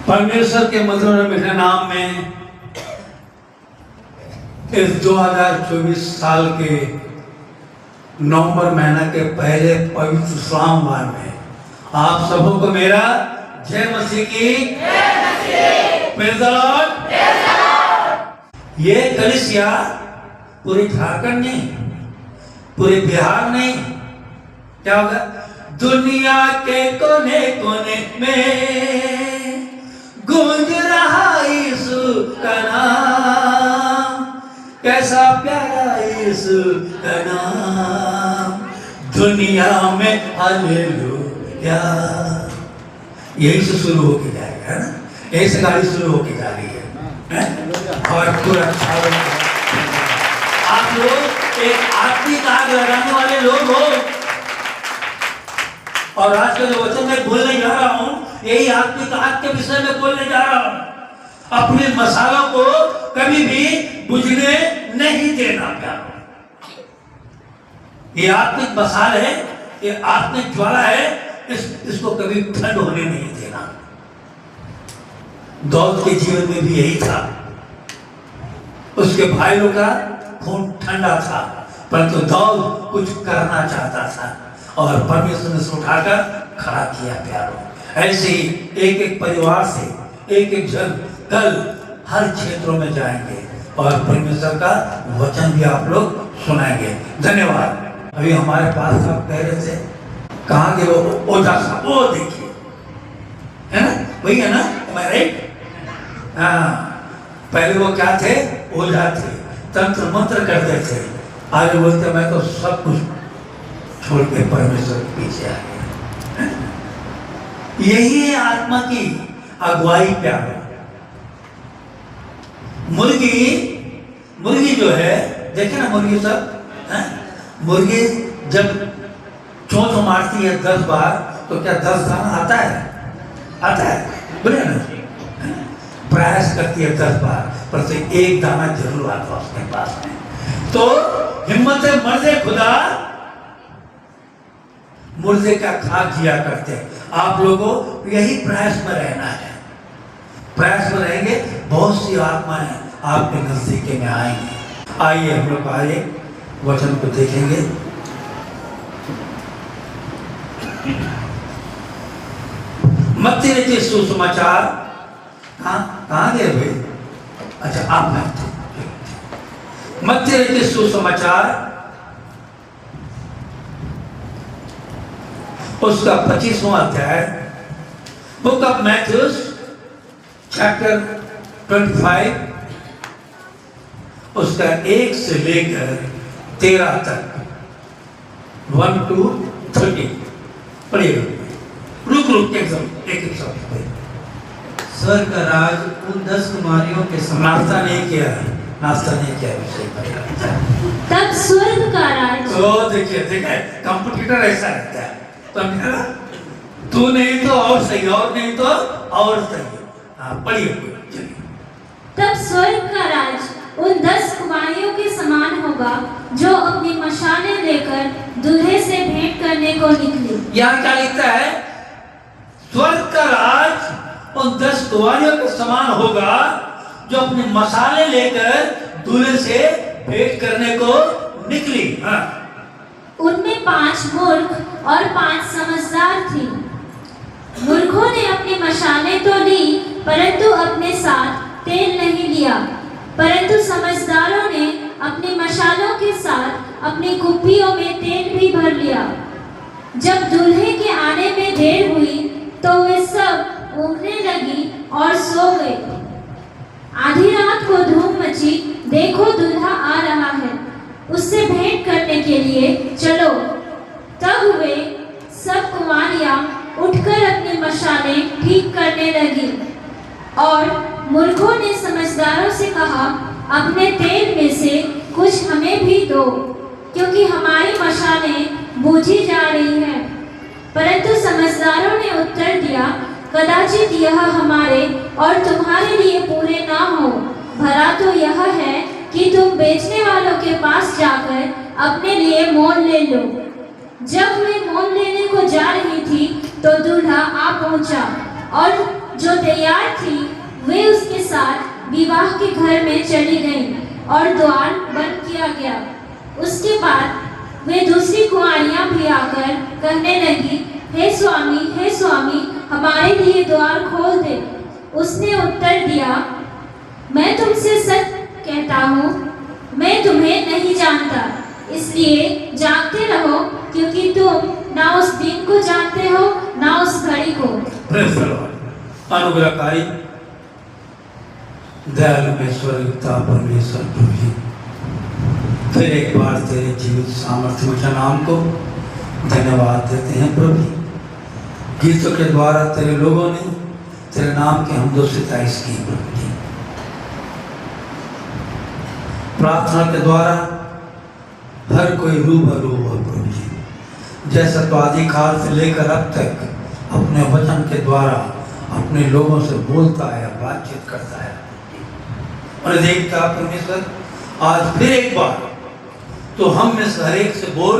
परमेश्वर के मधुर मीठे नाम में इस 2024 साल के नवंबर महीना के पहले पवित्र सोमवार में आप सबों को मेरा जय मसीह की प्रेज़ द लॉर्ड। ये कलीसिया पूरे झारखंड नहीं, पूरे बिहार नहीं, क्या होगा, दुनिया के कोने कोने में गूंज रहा यीशु का नाम, कैसा प्यारा यीशु का नाम, दुनिया में हालेलुया। यही से शुरू होके जाएगा, है ना, यही से गाड़ी शुरू होके जा रही है और पूरा आप लोग एक आत्मिक आग लगाने वाले लोग हो। और आज का जो वचन मैं बोलने जा रहा हूं, यही आत्मिक आग के विषय में बोलने जा रहा हूं। अपने मसालों को कभी भी बुझने नहीं देना प्यारो। ये आत्मिक मसाल है, ये आत्मिक ज्वाला है, इसको कभी ठंड होने नहीं देना। दाऊद के जीवन में भी यही था। उसके भाइयों का खून ठंडा था, परंतु दाऊद कुछ करना चाहता था और परमेश्वर ने उसे उठाकर खड़ा किया प्यारो। ऐसे ही एक एक परिवार से एक एक जन कल हर क्षेत्रों में जाएंगे और परमेश्वर का वचन भी आप लोग सुनाएंगे। धन्यवाद। अभी हमारे पास आप कह रहे थे, कहाँ के वो ओझा साहब, वो देखिए, है ना, वही है ना, राइट? हाँ, पहले वो क्या थे, ओझा थे, तंत्र मंत्र करते थे, आज बोलते मैं तो सब कुछ छोड़ के परमेश्वर के पीछे आ गया। यही है आत्मा की अगुवाई। प्यार मुर्गी जो है, देखे ना मुर्गी सब, है? मुर्गी जब चोंच मारती है 10 बार तो क्या 10 दाना आता है? आता है, बोले ना, प्रयास करती है 10 बार, पर से एक दाना जरूर आता है उसके पास में। तो हिम्मत है मर्दे खुदा मुर्दे का खा जिया करते हैं। आप लोगों को यही प्रयास में रहना है, प्रयास में रहेंगे, बहुत सी आत्माएं आपके नजदीक में आएंगे। आइए हम लोग आइए वचन को देखेंगे। मत्ती रचित सुसमाचार, कहाँ गए भाई? अच्छा, आप मत्ती रचित सुसमाचार उसका 25वां अध्याय, बुक ऑफ मैथ्यूस चैप्टर 25, उसका 1 से लेकर 13 तक, 1 to 30 पढ़िएगा। रुक एक शब्द। स्वर्ग का राज उन 10 कुमारियों के समान। नाश्ता नहीं किया विषय। तब स्वर्ग का राज, तो देखिए कंप्यूटर ऐसा रहता है, तू नहीं तो और सही, और नहीं तो और सही। हाँ, पढ़िए। तब स्वर्ग का राज उन 10 कुमारियों के समान होगा जो अपनी मशालें लेकर दूल्हे से भेंट करने को निकली। यहाँ क्या लिखता है? स्वर्ग का राज उन 10 कुमारियों के समान होगा जो अपने मसाले लेकर दूल्हे से भेंट करने को निकली। हाँ। उनमें 5 मूर्ख और 5 समझदार थी। मूर्खों ने अपनी मशालें तो ली, परंतु अपने साथ तेल नहीं लिया, परंतु समझदारों ने अपनी मशालों के साथ अपनी कुप्पियों में तेल भी भर लिया। जब दूल्हे के आने में देर हुई तो वे सब ऊँघने लगी और सो गए। आधी रात को धूम मची, देखो दूल्हा आ रहा है, उससे भेंट करने के लिए चलो। तब वे सब कुमारियां उठकर अपनी मशालें ठीक करने लगी। और मूर्खों ने समझदारों से कहा, अपने तेल में से कुछ हमें भी दो, क्योंकि हमारी मशालें बूझी जा रही हैं। परंतु समझदारों ने उत्तर दिया, कदाचित यह हमारे और तुम्हारे लिए पूरे ना हो, भला तो यह है कि तुम बेचने वालों के पास जाकर अपने लिए मोल ले लो। जब वे मोल लेने को जा रही थी तो दूल्हा आ पहुंचा और जो तैयार थी वे उसके साथ विवाह के घर में चली गईं और द्वार बंद किया गया। उसके बाद वे दूसरी कुंवारियां भी आकर कहने लगी, हे स्वामी, हमारे लिए द्वार खोल दे। उसने उत्तर दिया, मैं तुमसे सच कहता हूँ, मैं तुम्हें नहीं जानता। इसलिए जागते रहो, क्योंकि तुम ना उस दिन को जानते हो ना उस घड़ी को। अनुग्रहकारी दयालु में स्वर्गता परमेश्वर प्रभु जी, फिर एक बार तेरे जीवित सामर्थ्य वचन नाम को धन्यवाद देते हैं प्रभु जी। गीतों के द्वारा तेरे लोगों ने तेरे नाम की हमदो सिताइश की प्रभु जी। प्रार्थना के द्वारा हर कोई रूबरू हो प्रभु जी। जैसा तो आदिकाल से लेकर अब तक अपने वचन के द्वारा अपने लोगों से बोलता है, बातचीत करता है और देखता परमेश्वर, आज फिर एक बार तो हम में से हर एक से बोल,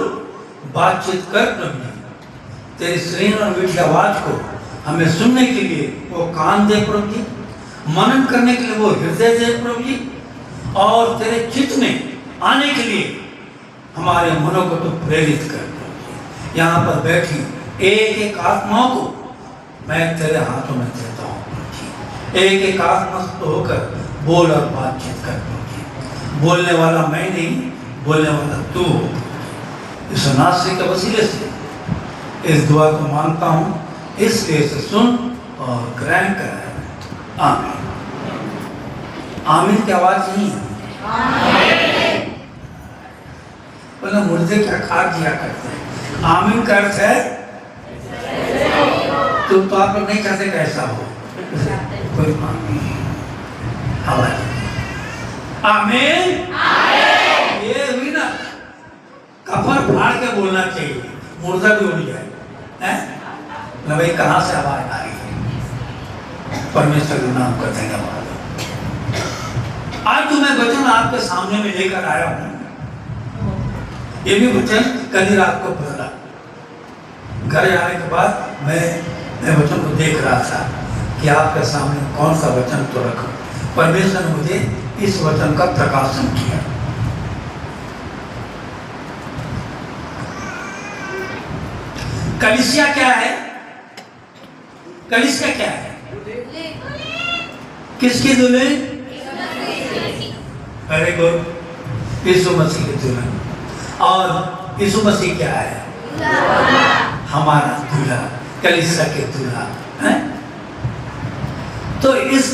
बातचीत कर प्रभु जी। तेरी श्रीन और मीठी आवाज को हमें सुनने के लिए वो कान दे प्रभु जी, मनन करने के लिए वो हृदय दे प्रभु जी, और तेरे चित्त में आने के लिए हमारे मनों को तो प्रेरित कर प्रभु जी। यहाँ पर बैठी एक एक आत्माओं को मैं तेरे हाथों में देता हूँ प्रभु जी। एक एक आत्मा से होकर बोल और बातचीत कर प्रभु जी। बोलने वाला मैं नहीं, बोलने वाला तू हो। इस नास्तिक के वसीले से इस दुआ को मांगता हूँ, इसलिए से सुन और ग्रहण कर। आमीन। आमीन की आवाज नहीं है। बोला मुर्दे क्या खा दिया करते हैं। आमीन का अर्थ है तो आप लोग नहीं चाहते कैसा हो, कोई आमीन। ये हुई ना, कफन फाड़ के बोलना चाहिए, मुर्दा भी उड़ जाए हैं? भाई कहाँ से आवाज आ रही है? परमेश्वर के नाम का धन्यवाद। आज जो मैं वचन आपके सामने में लेकर आया हूँ, ये भी वचन कल ही रात को पढ़ा। घर आने के बाद मैं वचन को देख रहा था कि आपके सामने कौन सा वचन तो रखूं। परमेश्वर ने मुझे इस वचन का प्रकाशन किया। कलीसिया क्या है? कलीसिया क्या है? किसकी दुल्हन? वेरी गुड, यीशु मसीह की दुल्हन। और यीशु मसीह क्या है? हमारा दूल्हा, कलीसिया के दूल्हा है। तो इस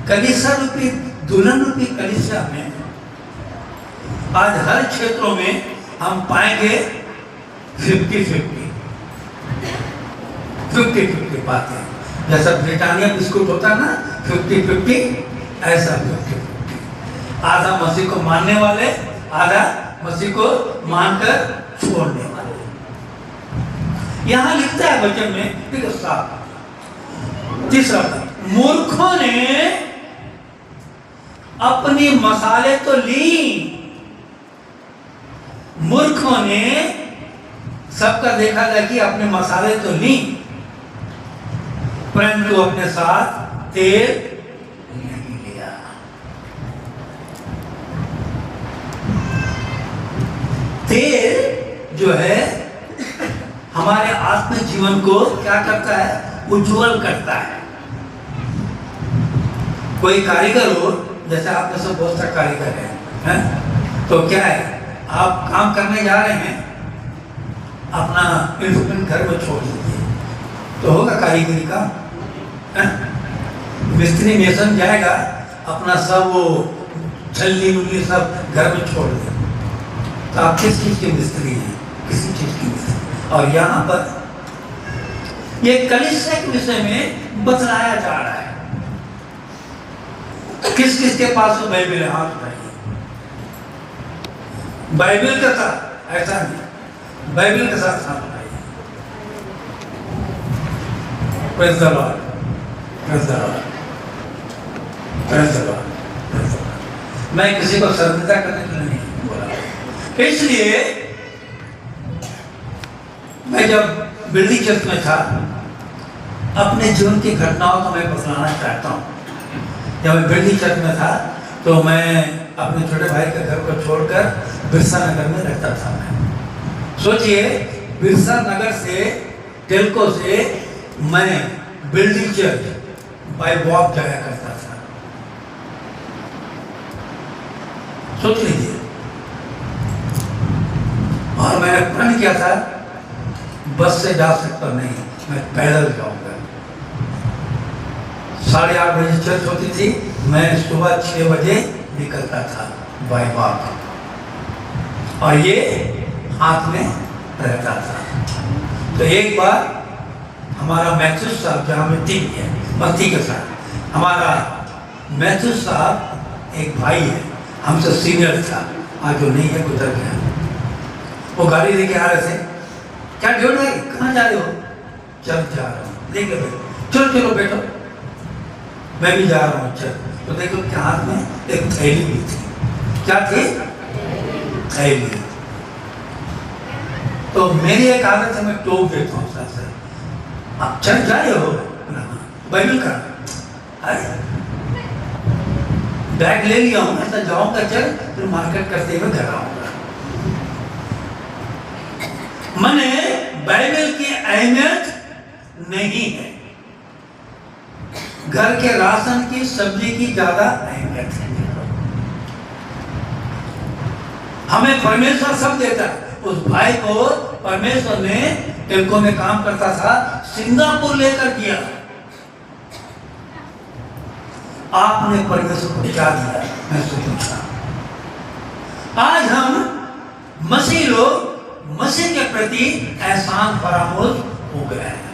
कलीसिया रूपी दुल्हन रूपी कलीसिया में आज हर क्षेत्रों में हम पाएंगे 50-50 बातें। जैसा ब्रिटानिया बिस्कुट होता ना 50-50, ऐसा 50-50। आधा मसीह को मानने वाले, आधा मसीह को मानकर छोड़ने वाले। यहां लिखता है वचन में, देखो साफ, तीसरा, मूर्खों ने अपनी मसाले तो ली। मूर्खों ने सबका देखा था कि अपने मसाले तो ली, परंतु अपने साथ तेल नहीं लिया। तेल जो है हमारे आत्मिक जीवन को क्या करता है? उज्जवल करता है। कोई कारीगर हो, जैसे आप में से बहुत सा कारीगर है, तो क्या है, आप काम करने जा रहे हैं, अपना इंस्ट्रूमेंट घर में छोड़ दीजिए तो होगा कारीगरी का। मिस्त्री मेसन जाएगा, अपना सब वो छल्ली मुल्ली सब घर में छोड़ दे, तो आप किस चीज के मिस्त्री हैं? किसी चीज की मिस्त्री। और यहाँ पर ये कलीसिया के विषय में बतलाया जा रहा है। किस किस के पास तो बाइबल है? हाथ उठाइए। बाइबल के साथ ऐसा नहीं, बाइबल के साथ हाथ उठाइए। Praise the Lord, praise the Lord, praise the Lord, praise the Lord. मैं किसी को शर्मिंदा करने के लिए नहीं बोला। इसलिए मैं जब बिल्डिंग चर्च में था अपने जीवन की घटनाओं को मैं बतलाना चाहता हूँ। जब मैं बिल्डिंग चर्च में था तो मैं अपने छोटे भाई के घर को छोड़कर बिरसा नगर में रहता था। मैं सोचिए, बिरसा नगर से टेल्को से मैं बिल्डिंग चर्च बाय वॉक जाया करता था। सोच लीजिए। और मैंने प्रण किया था बस से जा सकता नहीं, मैं पैदल जाऊंगा। 8:30 बजे चर्च होती थी, मैं सुबह 6 बजे निकलता था बाय वॉक, और ये हाथ में रहता था। तो एक बार हमारा मैथ्यू साहब, जहाँ मिट्टी है मत्ती के साथ, हमारा मैथ्यू साहब एक भाई है, हमसे सीनियर था, आज जो नहीं है गुजर गया। वो गाड़ी लेके आ रहे थे। क्या ढूंढ रहे, कहाँ जा रहे हो? चल जा रहा हूँ, लेके बैठो। चलो चलो बैठो, मैं भी जा रहा हूँ। चल, तो देखो कि हाथ में एक थैली भी थी। क्या थी? थैली। तो मेरी एक आदत है, मैं टोक देता हूँ साथ से। आप चल जाए हो बाइबल का, अरे बैग ले लिया हूँ, ऐसा जाऊंगा, चल फिर मार्केट करते हुए घर आऊंगा। मैंने बाइबल की अहमियत नहीं है, घर के राशन की सब्जी की ज्यादा अहमियत है। हमें परमेश्वर सब देता है। उस भाई को परमेश्वर ने, टेल्को में काम करता था, सिंगापुर लेकर दिया। आपने परमेश्वर को क्या दिया, मैं उससे पूछा। आज हम मसीह लोग मसीह के प्रति एहसान फरामोश हो गए हैं,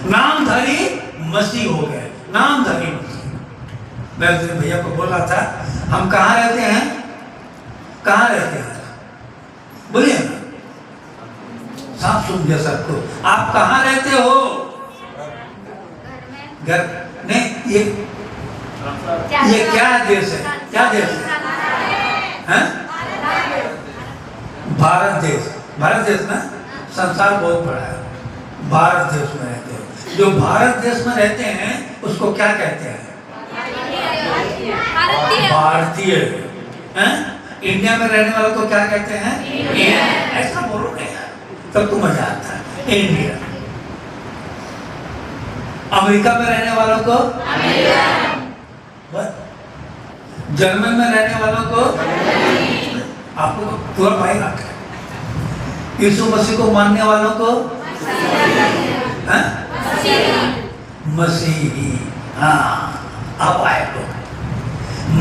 नामधारी मसीह हो गए, नामधारी मसीह। मैं उस दिन भैया को बोल रहा था, हम कहाँ रहते हैं? कहाँ रहते हैं? बोलिए ना, साफ सुन गया सबको। आप कहाँ रहते हो? घर नहीं, ये क्या देश है? क्या देश है? भारत देश। भारत देश में संसार बहुत बड़ा है, भारत देश में रहते हैं। जो भारत देश में रहते हैं उसको क्या कहते हैं? भारतीय। इंडिया में रहने वालों को क्या कहते हैं? इंडिया। ऐसा बोलो नहीं यार, तब तो मजा आता है। इंडिया। अमेरिका में रहने वालों को बस, जर्मन में रहने वालों को, आपको पूरा भाई रखा है। यीशु मसीह को मानने वालों को मसीही। हाँ, अब आए लोग।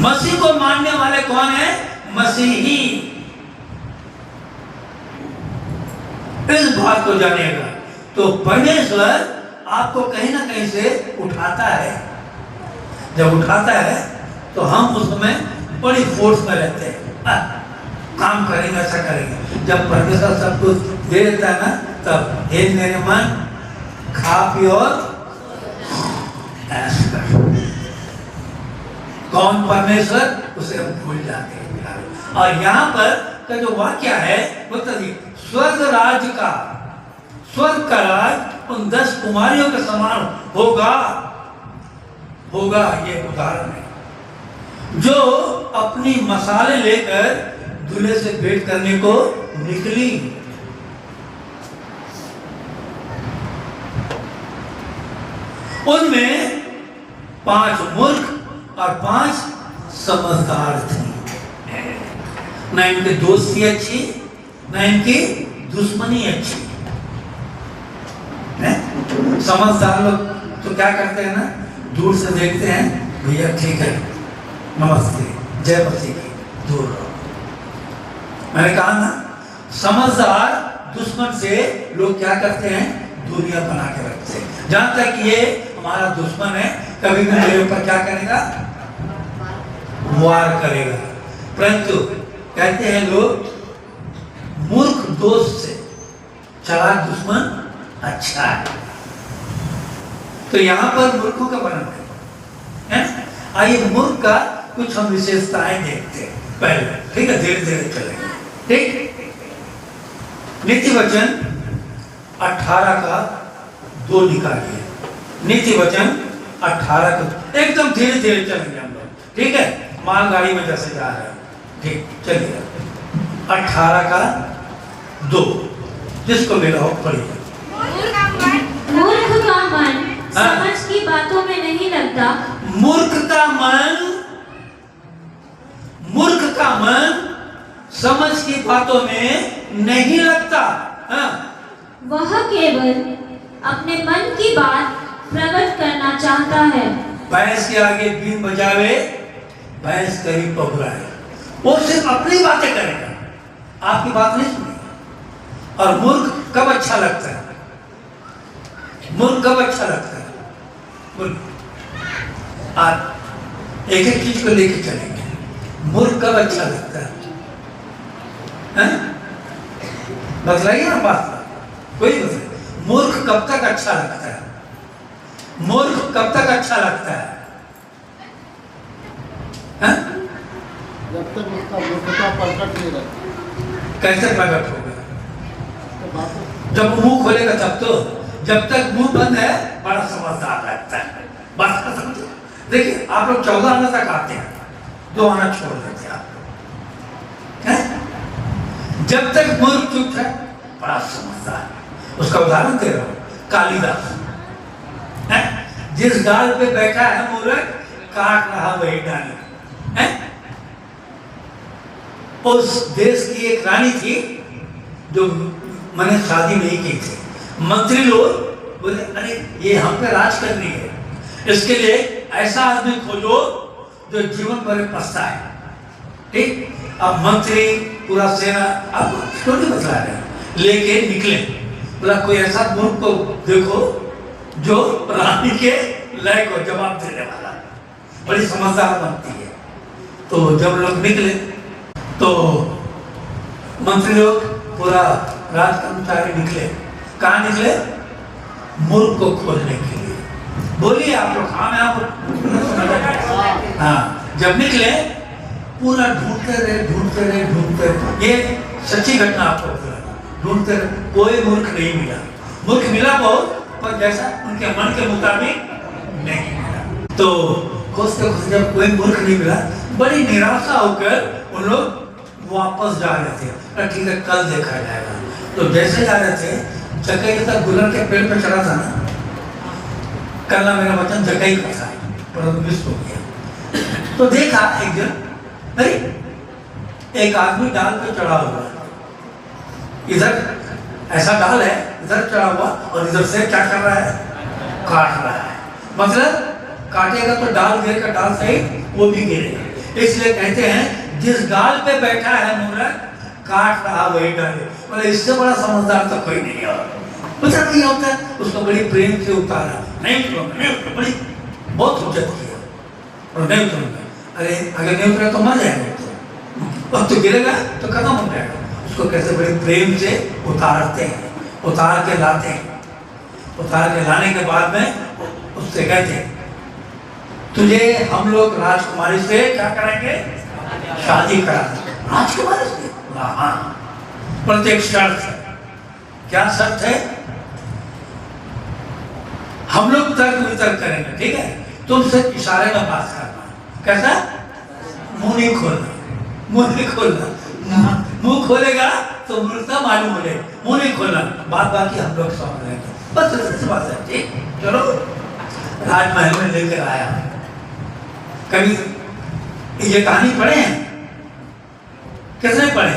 मसीह को मानने वाले कौन है? मसीही। इस बात को जानिएगा तो परमेश्वर आपको कहीं ना कहीं से उठाता है। जब उठाता है तो हम उसमें बड़ी फोर्स में रहते हैं, काम करेंगे, ऐसा करेंगे। जब परमेश्वर सब कुछ दे देता है ना, तब हे मेरे मन, खा पी और ऐश कर। कौन परमेश्वर? उसे हम भूल जाते हैं। और यहाँ पर का जो वाक्य है वो स्वर्ग राज का, स्वर्ग का राज उन 10 कुमारियों के समान होगा। होगा, ये उदाहरण है। जो अपनी मसाले लेकर दूल्हे से भेंट करने को निकली। उनमें 5 मूर्ख और 5 समझदार थे। ना इनकी दोस्ती अच्छी, ना इनकी दुश्मनी अच्छी है। समझदार लोग तो क्या करते हैं ना, दूर से देखते हैं, भैया ठीक है, नमस्ते, जय मसीह की, दूर रहो। मैंने कहा ना, समझदार दुश्मन से लोग क्या करते हैं? दूरियां बना के रखते हैं। जहां तक ये हमारा दुश्मन है, कभी भी मेरे ऊपर क्या करेगा? वार करेगा। परंतु कहते हैं लोग, मूर्ख दोस्त से चालाक दुश्मन अच्छा है। तो यहाँ पर मूर्खों का वर्णन है। आइए मूर्ख का कुछ हम विशेषताएं देखते हैं पहले, ठीक है? धीरे धीरे चलेंगे, ठीक? नीति वचन 18 का 2 निकालिए। नीति वचन 18 को एकदम धीरे धीरे चलेंगे हम लोग, ठीक है, मालगाड़ी में जैसे जा रहे हैं, ठीक, चलिए 18 का 2, जिसको मिला हो पढ़िए। मूर्ख का मन समझ की बातों में नहीं लगता। मूर्ख का मन समझ की बातों में नहीं लगता। हाँ। वह केवल अपने मन की बात प्रकट करना चाहता है। भैंस के आगे बीन बजावे, भैंस कहीं पकड़ाए, वो सिर्फ अपनी बातें करेगा, आपकी बात नहीं सुनेगा। और मूर्ख कब अच्छा लगता है? मूर्ख कब अच्छा लगता है? आप एक एक चीज को लेके चलेंगे। मूर्ख कब अच्छा लगता है? बतलाइए ना बात, कोई बतलाइए। मूर्ख कब तक अच्छा लगता है? मूर्ख कब तक अच्छा लगता है? जब तक उसका मूर्खता प्रकट नहीं रहता। कैसे प्रकट होगा? जब मुंह खोलेगा तब तो। जब तक मुंह बंद है बड़ा समझदार लगता है। बात का समझो। देखिए आप लोग 14 आना तक आते हैं, 2 आना छोड़ देते हैं आप लोग। जब तक मूर्ख चुप है बड़ा समझदार। उसका उदाहरण दे रहा हूं, कालिदास है? जिस डाल पे बैठा है मूर्ख, काट रहा वही डाली है। उस देश की एक रानी थी जो मैंने शादी नहीं की थी। मंत्री लोग बोले अरे ये हम पे राज करनी है, इसके लिए ऐसा आदमी खोजो जो जीवन भर पछताए। ठीक, अब मंत्री पूरा सेना अब स्टोरी बता रहे हैं, लेके निकले। बोला कोई ऐसा मूर्ख को देखो जो रानी के लायक हो, जवाब देने वाला, बड़ी समझदार बनती है। तो जब लोग निकले तो मंत्री लोग पूरा राज कर्मचारी निकले। कहाँ निकले? मूर्ख को खोजने के लिए। बोलिए आप लोग। हाँ मैं आप हाँ, जब निकले पूरा ढूंढते रहे। ये सच्ची घटना आपको ढूंढते रहे, कोई मूर्ख नहीं मिला। मूर्ख मिला बहुत, पर जैसा उनके मन के मुताबिक नहीं मिला। तो खोजते खोजते जब कोई मूर्ख नहीं मिला, बड़ी निराशा होकर उन लोग वापस जा रहे थे। ठीक है कल देखा जाएगा। तो जैसे जा रहे थे, जकई तक गुलर के पेड़ पे चढ़ा था ना, कल ना मेरा वचन जकई का था, परंतु मिस हो गया। तो देखा एक दिन, अरे एक आदमी डाल पे चढ़ा हुआ, इधर ऐसा डाल है, इधर चढ़ा हुआ और इधर से क्या कर रहा है? काट रहा है। मतलब काटेगा तो डाल गिरेगा, डाल सही वो भी गिरेगा। इसलिए कहते हैं जिस डाल पे बैठा है मूर्ख, काट रहा वही डाले। मतलब इससे बड़ा समझदार तो कोई नहीं है। पता नहीं होता है, उसको बड़ी प्रेम से उतारा, नहीं उतरूंगा, बड़ी बहुत हुज्जत किया और नहीं उतरूंगा। अरे अगर नहीं उतरा तो मर जाएगा, और तो गिरेगा तो खत्म हो जाएगा। उसको कैसे बड़े प्रेम से उतारते हैं, उतार के लाते हैं। उतार के लाने के बाद में उससे कहते हैं तुझे हम लोग राजकुमारी से क्या करेंगे? शादी करा। राजकुमारी से? हाँ, पर एक शर्त है। क्या शर्त है? हम लोग तर्क वितर्क करेंगे, ठीक है? तुमसे इशारे में बात करना। कैसा? मुंह नहीं खोलना, मुंह नहीं खोलना। मुंह खोलेगा तो मूर्खता मालूम हो जाए। मुंह नहीं खोलना, बात बाकी हम लोग समझ लेंगे। बस ऐसी बात है। ठीक, चलो। राजमहल में लेकर आया। कभी ये कहानी पढ़े हैं? किसने पढ़े?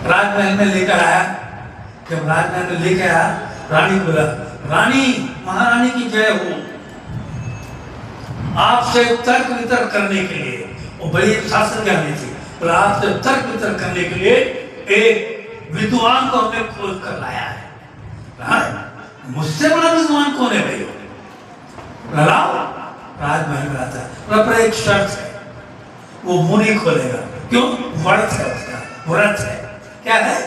राजमहल में लेकर आया। जब राजमहल में लेकर आया, रानी को बोला रानी महारानी की जय हो, आपसे तर्क वितर्क करने के लिए, वो बड़ी शास्त्र ज्ञानी थी, बोला आपसे तर्क वितर्क करने के लिए एक विद्वान को हमने खोज कर लाया है। मुझसे बड़ा विद्वान कौन है भाई? लाओ। राजमहल में आता है, पर एक शर्त है, वो मुंह नहीं खोलेगा। क्यों? व्रत है उसका, व्रत है। क्या है?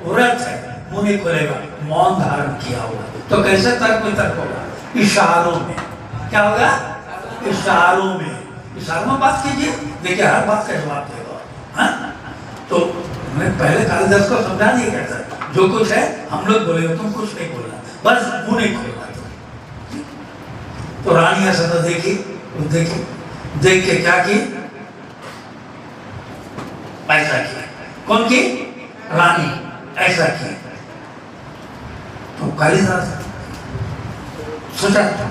व्रत है, मुंह नहीं खोलेगा, मौन धारण किया होगा। तो कैसे तर्क वितर्क होगा? इशारों में। क्या होगा? इशारों में। इशारों में बात कीजिए, देखिए हर बात का जवाब देगा। हाँ, तो मैं पहले कालिदास को समझा नहीं कहता, जो कुछ है हम लोग बोले, तुम कुछ नहीं बोलना, बस मुंह नहीं खोलना तुम। तो रानी ऐसा तो देखी, देख के क्या की, ऐसा किया। कौन की? रानी ऐसा की। तो कालिदास सोचा ऐसा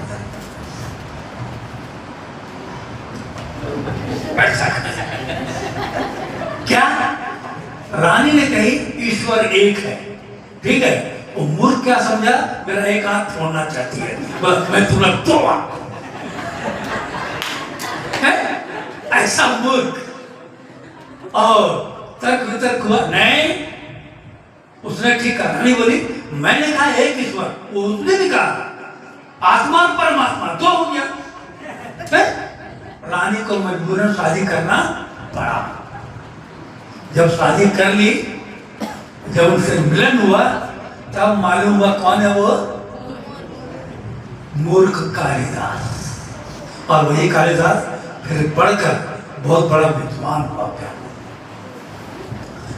क्या? रानी ने कही ईश्वर एक है, ठीक है। वो मूर्ख क्या समझा, मेरा एक हाथ छोड़ना चाहती है, बस मैं तुम्हें दो ऐसा मूर्ख। और तर्क वितर्क हुआ नहीं, उसने ठीक कहा। रानी बोली मैंने कहा एक ईश्वर, वो उसने भी कहा आत्मा और परमात्मा, दो हो गया। रानी को मजबूरन शादी करना पड़ा। जब शादी कर ली, जब उनसे मिलन हुआ, तब मालूम हुआ कौन है वो? मूर्ख कालिदास। और वही कालिदास फिर पढ़कर बहुत बड़ा विद्वान हुआ। क्या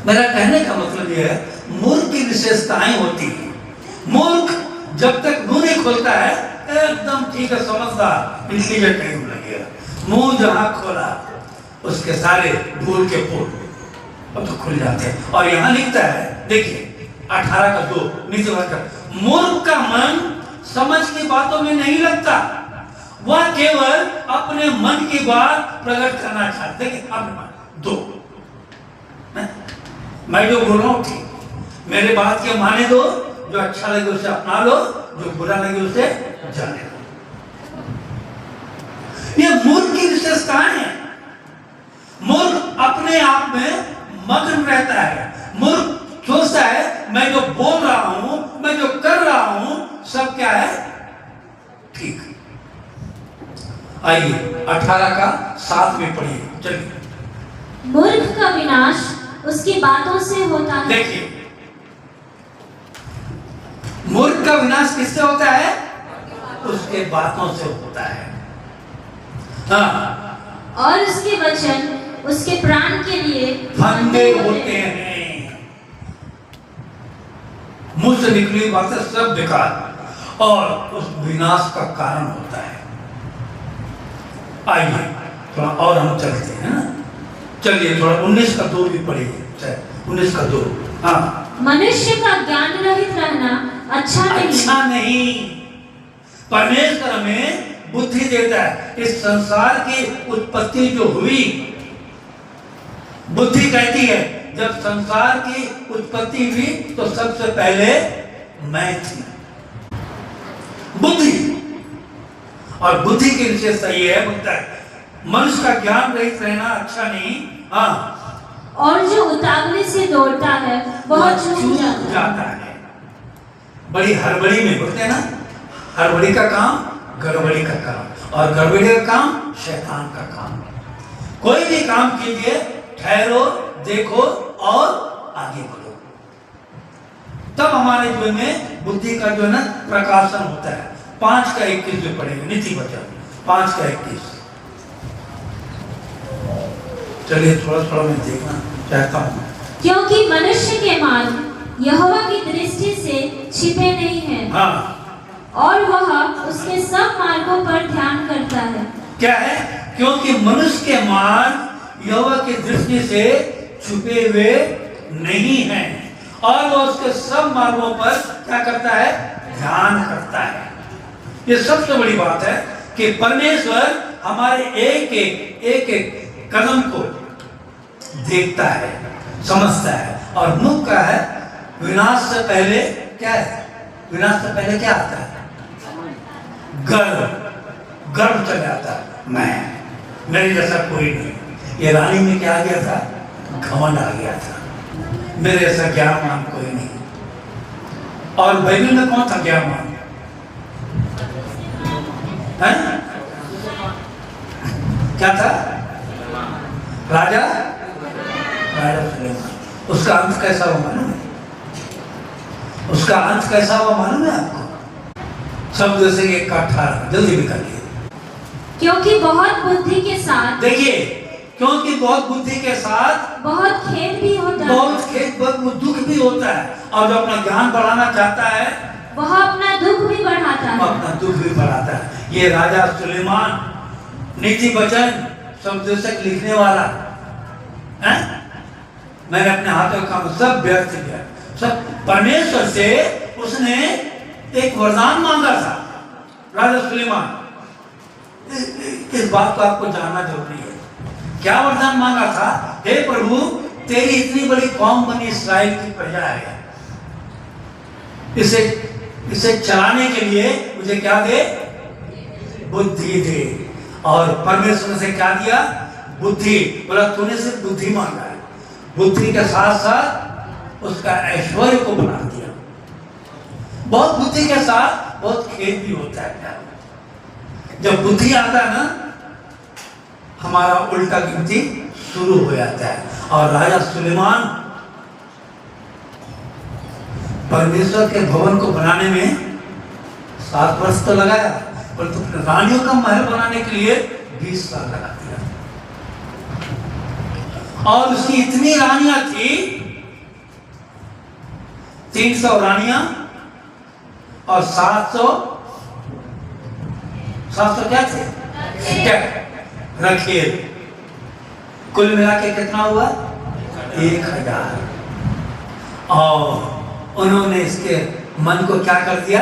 मेरा कहने का मतलब यह है, मूर्ख की विशेषताएं होती हैं। मूर्ख जब तक मुंह नहीं खोलता है एकदम ठीक है, समझदार, इंटेलिजेंट नहीं लगेगा। मुंह जहां खोला उसके सारे भूल के पुल अब तो खुल जाते हैं। और यहाँ लिखता है, देखिए 18 का 2 नीचे बढ़कर, मूर्ख का मन समझ की बातों में नहीं लगता, वह केवल अपने मन की बात प्रकट करना चाहते। देखिए अपने मन 2, मैं जो बोल रहा हूँ ठीक, मेरे बात के माने दो, जो अच्छा लगे उसे अपना लो, जो बुरा लगे उसे जाने दो। ये मूर्ख की विशेषताएं हैं। मूर्ख अपने आप में मग्न रहता है। मूर्ख सोचता है मैं जो बोल रहा हूं, मैं जो कर रहा हूं, सब क्या है ठीक। आइए 18 का 7 में पढ़िए, चलिए। मूर्ख का विनाश उसकी बातों से होता है। देखिए मूर्ख का विनाश किससे होता है? उसके बातों से होता है। हाँ। और उसके वचन उसके प्राण के लिए फंदे होते हैं। मुंह से निकली बातें सब बेकार और उस विनाश का कारण होता है। आइए थोड़ा और हम चलते हैं ना, चलिए थोड़ा 19 का 2 भी पढ़िए, 19 का 2। हाँ, मनुष्य का ज्ञान रहित रहना अच्छा नहीं। परमेश्वर हमें बुद्धि देता है। इस संसार की उत्पत्ति जो हुई, बुद्धि कहती है जब संसार की उत्पत्ति हुई तो सबसे पहले मैं थी, बुद्धि। और बुद्धि की विशेषता ये है, बोलता है मनुष्य का ज्ञान रहित रहना अच्छा नहीं। हाँ, और जो उतावले से दौड़ता है वह चूक जाता है। बड़ी हड़बड़ी में बोलते हैं ना, हड़बड़ी का काम गड़बड़ी का काम, और गड़बड़ी का काम शैतान का काम। कोई भी काम कीजिए, ठहरो, देखो और आगे बढ़ो, तब हमारे जीवन में बुद्धि का जो है ना प्रकाशन होता है। 5 का 21 में पढ़ेंगे, नीति वचन 5 का 21। चलिए थोड़ा थोड़ा मैं देखना चाहता हूँ। क्योंकि मनुष्य के मार्ग यहोवा की दृष्टि से छिपे नहीं हैं। हाँ, और वह उसके सब मार्गों पर ध्यान करता है। क्या है? क्योंकि मनुष्य के मार्ग यहोवा की दृष्टि से छुपे हुए नहीं हैं, और वह उसके सब मार्गों पर क्या करता है? ध्यान करता है। ये सबसे बड़ी बात है कि परमेश्वर हमारे एक एक कदम को देखता है, समझता है। और मुख का है, विनाश से पहले क्या है? विनाश से पहले क्या आता है? गर्व चल जाता है, मैं, मेरे जैसा कोई नहीं। ये रानी में क्या आ गया था? घमंड आ गया था, मेरे जैसा ज्ञानवान कोई नहीं। और बाइबल में कौन था ज्ञानवान? क्या था? राजा सुलेमान। उसका अंत कैसा हुआ मालूम है? उसका अंत कैसा हुआ मालूम है आपको? शब्द से 1 का 18 जल्दी निकालिए। क्योंकि बहुत बुद्धि के साथ, देखिए क्योंकि बहुत बुद्धि के साथ बहुत खेद भी होता है। बहुत खेद, बहुत दुख भी होता है। और जो अपना ज्ञान बढ़ाना चाहता है वह अपना दुख भी बढ़ाता वो है। अपना दुख भी बढ़ाता है। ये राजा सुलेमान नीति वचन शब्दोशक लिखने वाला है। मैंने अपने हाथों का काम सब व्यर्थ किया। सब परमेश्वर से उसने एक वरदान मांगा था राजा सुलेमान। इस बात को आपको जानना जरूरी है। क्या वरदान मांगा था? हे प्रभु, तेरी इतनी बड़ी कौम बनी इस्राएल की प्रजा है, इसे चलाने के लिए मुझे क्या दे? बुद्धि दे। और परमेश्वर ने क्या दिया? बुद्धि। बोला तूने सिर्फ बुद्धि मांगा है, बुद्धि के साथ साथ उसका ऐश्वर्य को बना दिया। बहुत बुद्धि के साथ बहुत खेद भी होता है। जब बुद्धि आता है ना, हमारा उल्टा गिनती शुरू हो जाता है। और राजा सुलेमान परमेश्वर के भवन को बनाने में 7 वर्ष तो लगाया, परंतु तो रानियों का महल बनाने के लिए 20 साल लगा दिया। और उसकी इतनी रानियां थी, 300 रानियां और 700 क्या थे? रखेल। कुल मिला के कितना हुआ? 1000। और उन्होंने इसके मन को क्या कर दिया?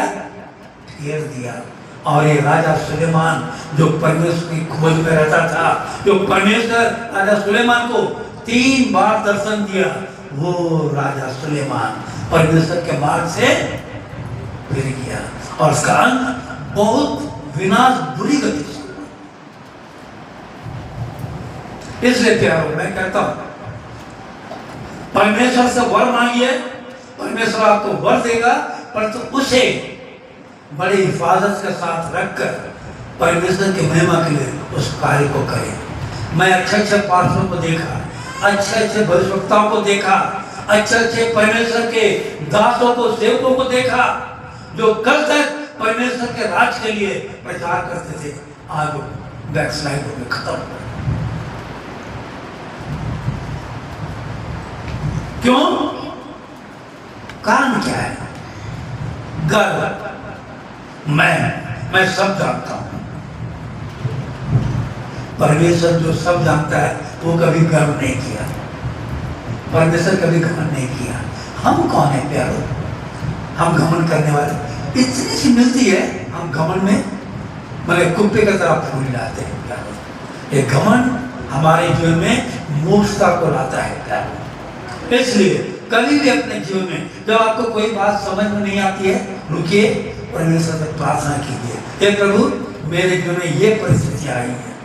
घेर दिया। और ये राजा सुलेमान जो परमेश्वर की खोज में रहता था, जो परमेश्वर राजा सुलेमान को 3 बार दर्शन दिया, वो राजा सुलेमान परमेश्वर के मार्ग से फिर गया और उसका अंत बहुत विनाश, बुरी गति से। इसलिए प्यारो मैं कहता हूं, परमेश्वर से वर मांगिए, परमेश्वर आपको वर देगा, परंतु उसे बड़ी हिफाजत के साथ रखकर परमेश्वर की महिमा के लिए उस कार्य को करें। मैं अच्छे पार्षदों को देखा, अच्छे भविष्यवक्ताओं को देखा, अच्छे परमेश्वर के दासों को, सेवकों को देखा, जो कल तक परमेश्वर के राज के लिए प्रचार करते थे, आज वो बैकस्लाइड हो गए, खत्म हो गए। क्यों? कारण क्या है? गर्व। मैं सब जानता हूं। परमेश्वर जो सब जानता है वो कभी गर्व नहीं किया, परमेश्वर कभी घमंड नहीं किया। हम कौन है प्यारो? हम घमंड करने वाले। इतनी सी मिलती है, हम घमंड में मतलब कुत्ते की तरह फूल लाते हैं प्यारो। ये घमंड हमारे जीवन में मूर्खता को लाता है प्यारो। इसलिए कभी भी अपने जीवन में जब आपको कोई बात समझ में नहीं आती है, रुकिए, परमेश्वर से प्रार्थना कीजिए, हे प्रभु मेरे जीवन में ये परिस्थिति आई है,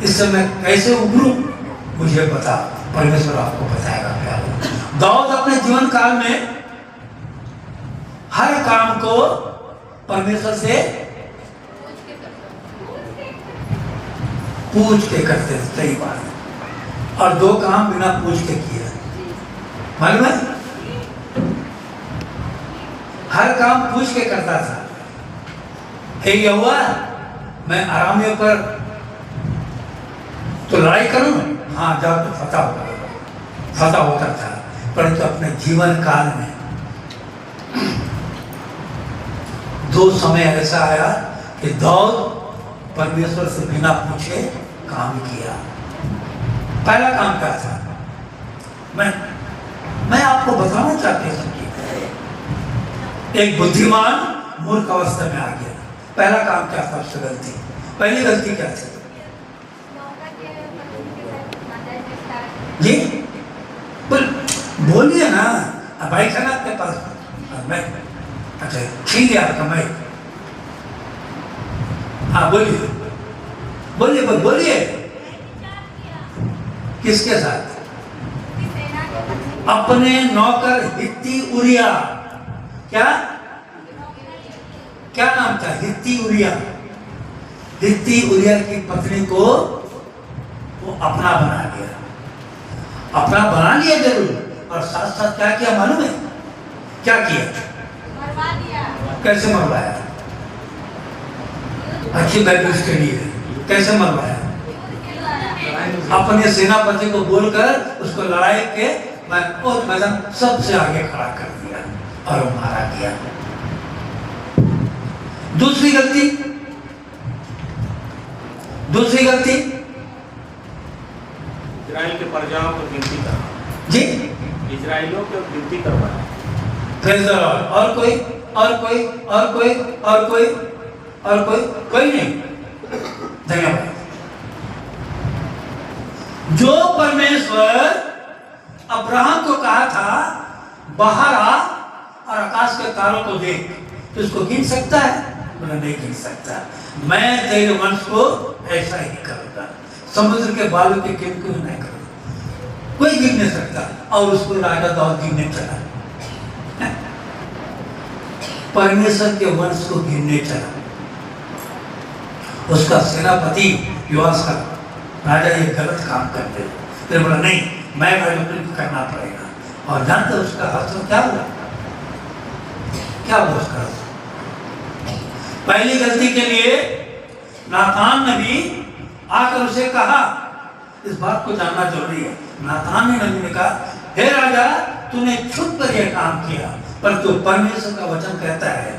इससे मैं कैसे उभरूं, मुझे बता। परमेश्वर आपको बताएगा प्यारो। दाऊद अपने जीवन काल में हर काम को परमेश्वर से पूछ के करते थे, सही बात है। और 2 काम बिना पूछ के किए, मालूम है? हर काम पूछ के करता था। हे यहोवा, मैं आरामियों पर तो लड़ाई करूं? हाँ जाओ, तो फतह होता था। परंतु अपने जीवन काल में 2 समय ऐसा आया कि दाऊद परमेश्वर से बिना पूछे काम किया। पहला काम क्या था? मैं आपको बताना चाहती हूँ कि एक बुद्धिमान मूर्ख अवस्था में आ गया। पहला काम क्या था? उससे गलती, पहली गलती क्या थी जी? बोलिए ना, बाइक है ना आपके पास? मैं अच्छा छीन लिया आपका माइक। हाँ बोलिए। किसके साथ? अपने नौकर हित्ती उरिया। क्या नाम था? हित्ती उरिया। हित्ती उरिया की पत्नी को वो अपना बना लिया। अपना बना लिया जरूर, और साथ साथ क्या किया मालूम है? क्या किया? मरवा दिया। कैसे मरवाया? अच्छी बाइबल स्टडी है। कैसे मरवाया? अपने सेनापति को बोलकर उसको लड़ाई के मैदान सबसे आगे खड़ा कर दिया और वो मारा गया। दूसरी गलती इजराइल के प्रजाओं को गिनती करना। जी, इजराइलों को गिनती करवाना। Praise the Lord. और कोई नहीं। धन्यवाद। जो परमेश्वर अब्राहम को कहा था बाहर आ और आकाश के तारों को देख, तो उसको गिन सकता है? बोला नहीं गिन सकता। मैं तेरे वंश को ऐसा ही करूंगा, समुद्र के बालू के गिन को नहीं करूंगा। कोई गिन नहीं सकता। और उसको राजा दाऊद गिनने चला, परमेश्वर के वंश को गिनने चला। उसका सेनापति योआश का राजा ये गलत काम करते, फिर बोला नहीं, मैं राजोपन करना पड़ेगा। और जानते उसका हस्त्र क्या हुआ? उसका हस्त्र? पहली गलती के लिए नातान नबी आकर उसे कहा, इस बात को जानना जरूरी है। नातान नबी ने कहा, हे राजा, तूने छुप कर यह काम किया, परंतु परमेश्वर का वचन कहता है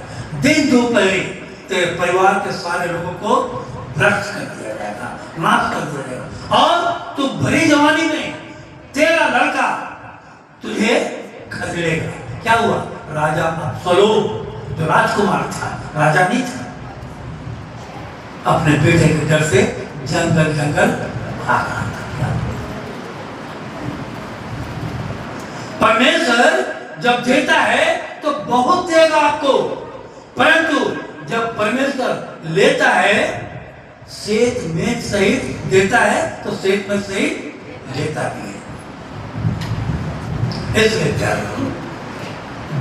दिन दोपहर तेरे परिवार के सारे लोगों को भ्रष्ट कर दिया जाएगा, नाश कर दिया जाएगा, और तू भरी जवानी में तेरा लड़का तुझे खदेड़ेगा। क्या हुआ? राजा अब्सलोम जो राजकुमार था, राजा नहीं था, अपने बेटे के डर से जंगल भाग रहा था। परमेश्वर जब देता है तो बहुत देगा आपको, परंतु जब परमेश्वर लेता है सेत में सहित देता है तो सेत में सहित लेता भी है। इसलिए प्यारे,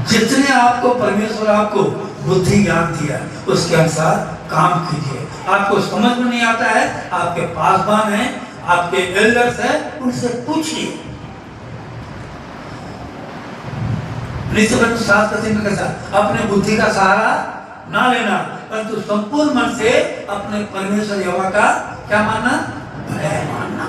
जितने आपको परमेश्वर आपको बुद्धि ज्ञान दिया उसके अनुसार काम कीजिए। आपको समझ में नहीं आता है, आपके पासवान हैं, आपके एल्डर्स हैं, उनसे पूछिए। अपने बुद्धि का सहारा ना लेना, परंतु संपूर्ण मन से अपने परमेश्वर यहोवा का क्या मानना? भय मानना।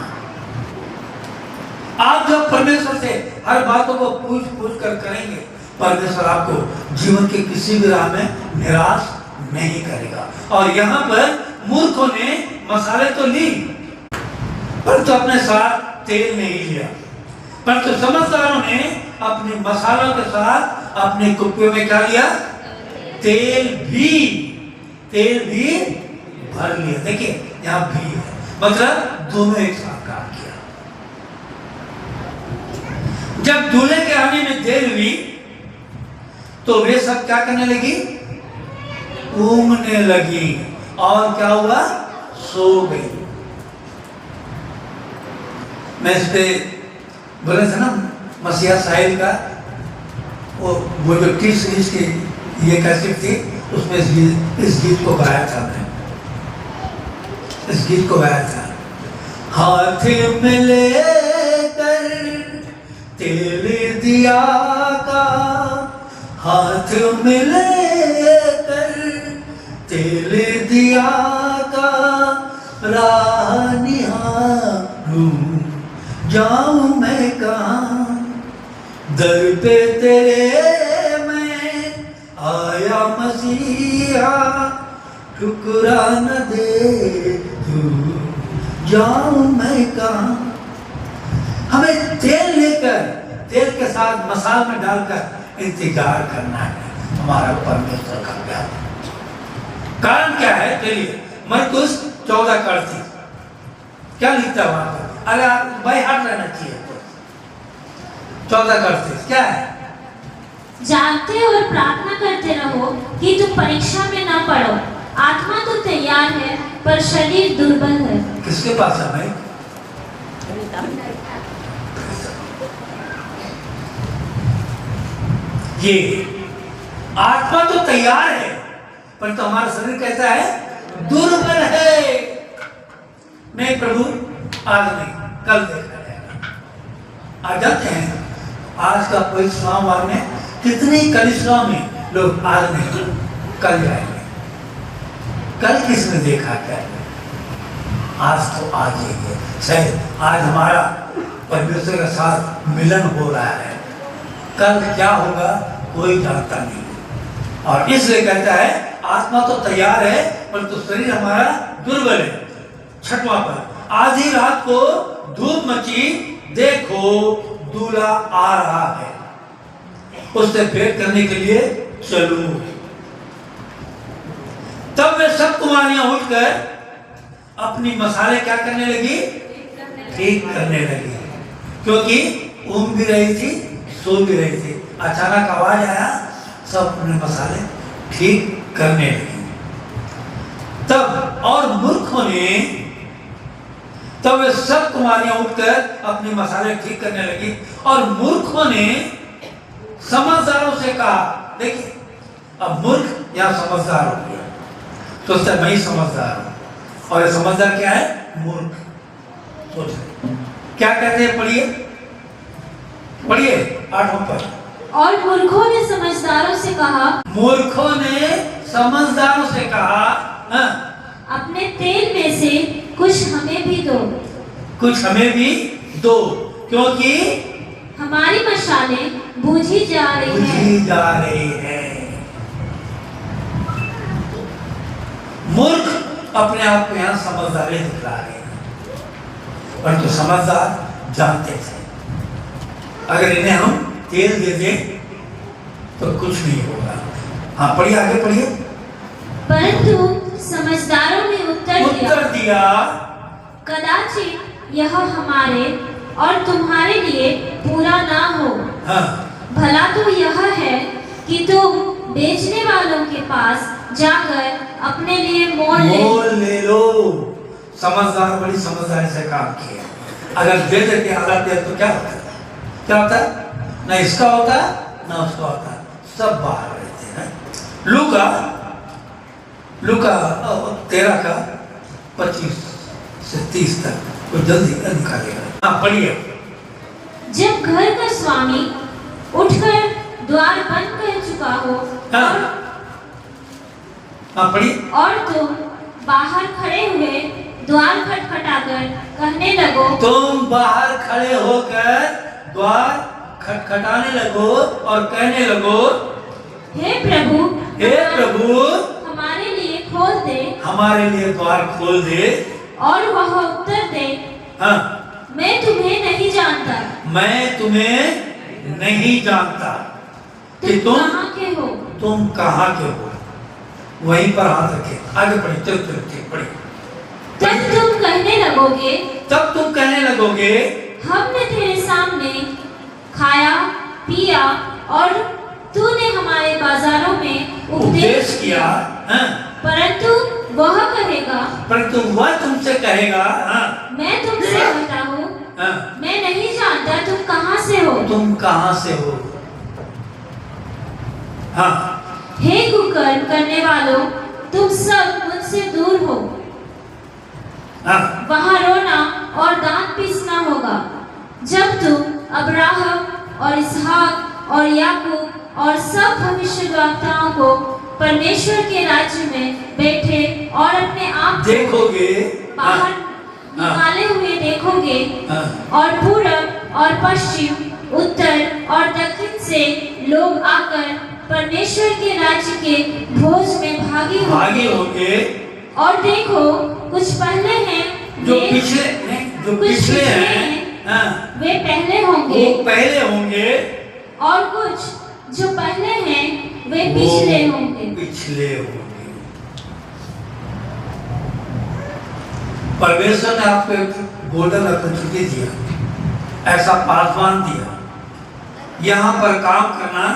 आप जब परमेश्वर से हर बातों को पूछ कर करेंगे, परमेश्वर आपको जीवन के किसी भी राह में निराश नहीं करेगा। और यहाँ पर मूर्खों ने मसाले तो ली, परंतु अपने साथ तेल नहीं लिया। परंतु समझदारों ने अपने मसालों के साथ अपने कुप्पियों में क्या लिया? तेल भी भर लिया। देखिए यहाँ भी है, मतलब दोनों एक साथ काम किया। जब दूल्हे के आने में देर हुई तो वे सब क्या करने लगी? ऊँघने लगी। और क्या हुआ? सो गई। मैं इस पे बोले थे ना मसीहा साहिल का वो जो टी सीरीज की ये कैसेट थी, उसमें इस गीत को गाया था। मैं इस गीत को गाया था। हाथ में लेकर तेल दिया का, हाथ में लेकर तेल दिया का, राह निहारूं जाऊं मैं कहाँ, दर पे तेरे मैं आया मसीहा, ठुकरा न दे तू जाऊं मैं कहाँ। हमें तेल लेकर, तेल के साथ मसाल में डालकर इंतजार करना है हमारा परमेश्वर का प्यार। कारण क्या है? चलिए मरकुस 14:38 क्या लिखता है वहां पर? अरे भाई हाथ रहना चाहिए। 14:38 क्या है? जागते और प्रार्थना करते रहो कि तुम परीक्षा में ना पड़ो। आत्मा तो तैयार है पर शरीर दुर्बल है। किसके पास है भाई? ये आत्मा तो तैयार है पर तो हमारा शरीर कैसा है? दुर्बल है। नहीं प्रभु, आज नहीं, कल देखा जाएगा। आ जाते हैं। आज का परिश्रम में कितने कलिश्रम में लोग आज नहीं, कल जाएंगे। कल किसने देखा क्या? आज तो आ जाइए, शायद आज हमारा परमेश्वर के साथ मिलन हो रहा है, कल क्या होगा कोई जानता नहीं। और इसलिए कहता है आत्मा तो तैयार है परंतु शरीर हमारा दुर्बल है। छठवां पर, आधी रात को धूप मची, देखो दूल्हा आ रहा है, उससे भेंट करने के लिए चलो। तब वे सब कुमारियां उठकर अपनी मसाले क्या करने लगी, ठीक करने लगी, क्योंकि ऊँघ भी रही थी, सो भी रही थी। अचानक आवाज आया, सब अपने मसाले ठीक करने लगी। तब और मूर्खों ने, तब वे सब कुमारियां उठकर अपने मसाले ठीक करने लगी और मूर्खों ने समझदारों से कहा। देखिए अब मूर्ख या समझदार हो गया, तो उससे मैं ही समझदार हूं और ये समझदार क्या है, मूर्ख। सोच क्या कहते हैं, पढ़िए पढ़िए 8वां पर। और मूर्खों ने समझदारों से कहा, मूर्खों ने समझदारों से कहा, हाँ, अपने तेल में से कुछ हमें भी दो, कुछ हमें भी दो, क्योंकि हमारी मशालें बूझी जा रही हैं। बुझी जा रही है। मूर्ख अपने आप को यहाँ समझदारी दिखला रहे हैं, परंतु समझदार जानते थे अगर इन्हें हम तेल दे दें तो कुछ नहीं होगा। हाँ पढ़िए, आगे पढ़िए। परंतु समझदारों ने उत्तर दिया, कदाचित यह हमारे और तुम्हारे लिए पूरा ना हो। हाँ, भला तो यह है कि तुम बेचने वालों के पास जाकर अपने लिए मोल ले लो। समझदार बड़ी समझदारी से काम किया। अगर दे देते हालत दे तो क्या होता, क्या होता, ना इसका होता ना उसका होता, सब बाहर रहते हैं। लूका 13 का 25 से 30 तक तो जल्दी निकालेगा। हाँ पढ़िए। जब घर का स्वामी उठकर द्वार बंद कर चुका हो, हाँ पढ़िए। और तुम बाहर खड़े हुए द्वार खटखटाकर कहने लगो, तुम बाहर खड़े होकर द्वार खटखटाने लगो और कहने लगो, हे प्रभु, हे प्रभु, हमारे लिए खोल दे, हमारे लिए द्वार खोल दे। और वह उत्तर दे, हाँ, मैं तुम्हें नहीं जानता, मैं तुम्हें नहीं जानता कि तुम कहाँ के हो। तुम कहाँ के हो। वहीं पर हाथ रखे, आगे पढ़िए, चल पढ़िए। तब तुम कहने लगोगे, तब तुम कहने लगोगे, हमने तेरे सामने खाया पिया और तूने हमारे बाजारों में उपदेश किया। हाँ, परंतु वह कहेगा, परंतु वह तुमसे कहेगा, हाँ, मैं तुमसे कहता हूँ, हाँ, मैं नहीं जानता तुम कहाँ से हो। तुम कहाँ से हो। हाँ, हे कुकर्म करने वालों, तुम सब मुझसे दूर हो। हाँ, वहाँ रोना और दांत पीसना होगा, जब तुम अब्राहम और इसहाक और याकूब और सब भविष्यद्वक्ताओं को परमेश्वर के राज्य में बैठे और अपने आप देखोगे, बाहर निकाले हुए देखोगे, हाँ, और पूरब और पश्चिम, उत्तर और दक्षिण से लोग आकर परमेश्वर के राज्य के भोज में भागी होंगे। और देखो, कुछ पहले हैं जो पिछले हैं, हाँ, वे पहले होंगे, वो पहले होंगे, और कुछ जो पहले हैं वे पिछले होंगे। परमेश्वर ने आपको एक गोल्डन अपॉर्चुनिटी दिया, ऐसा पासवान दिया। यहाँ पर काम करना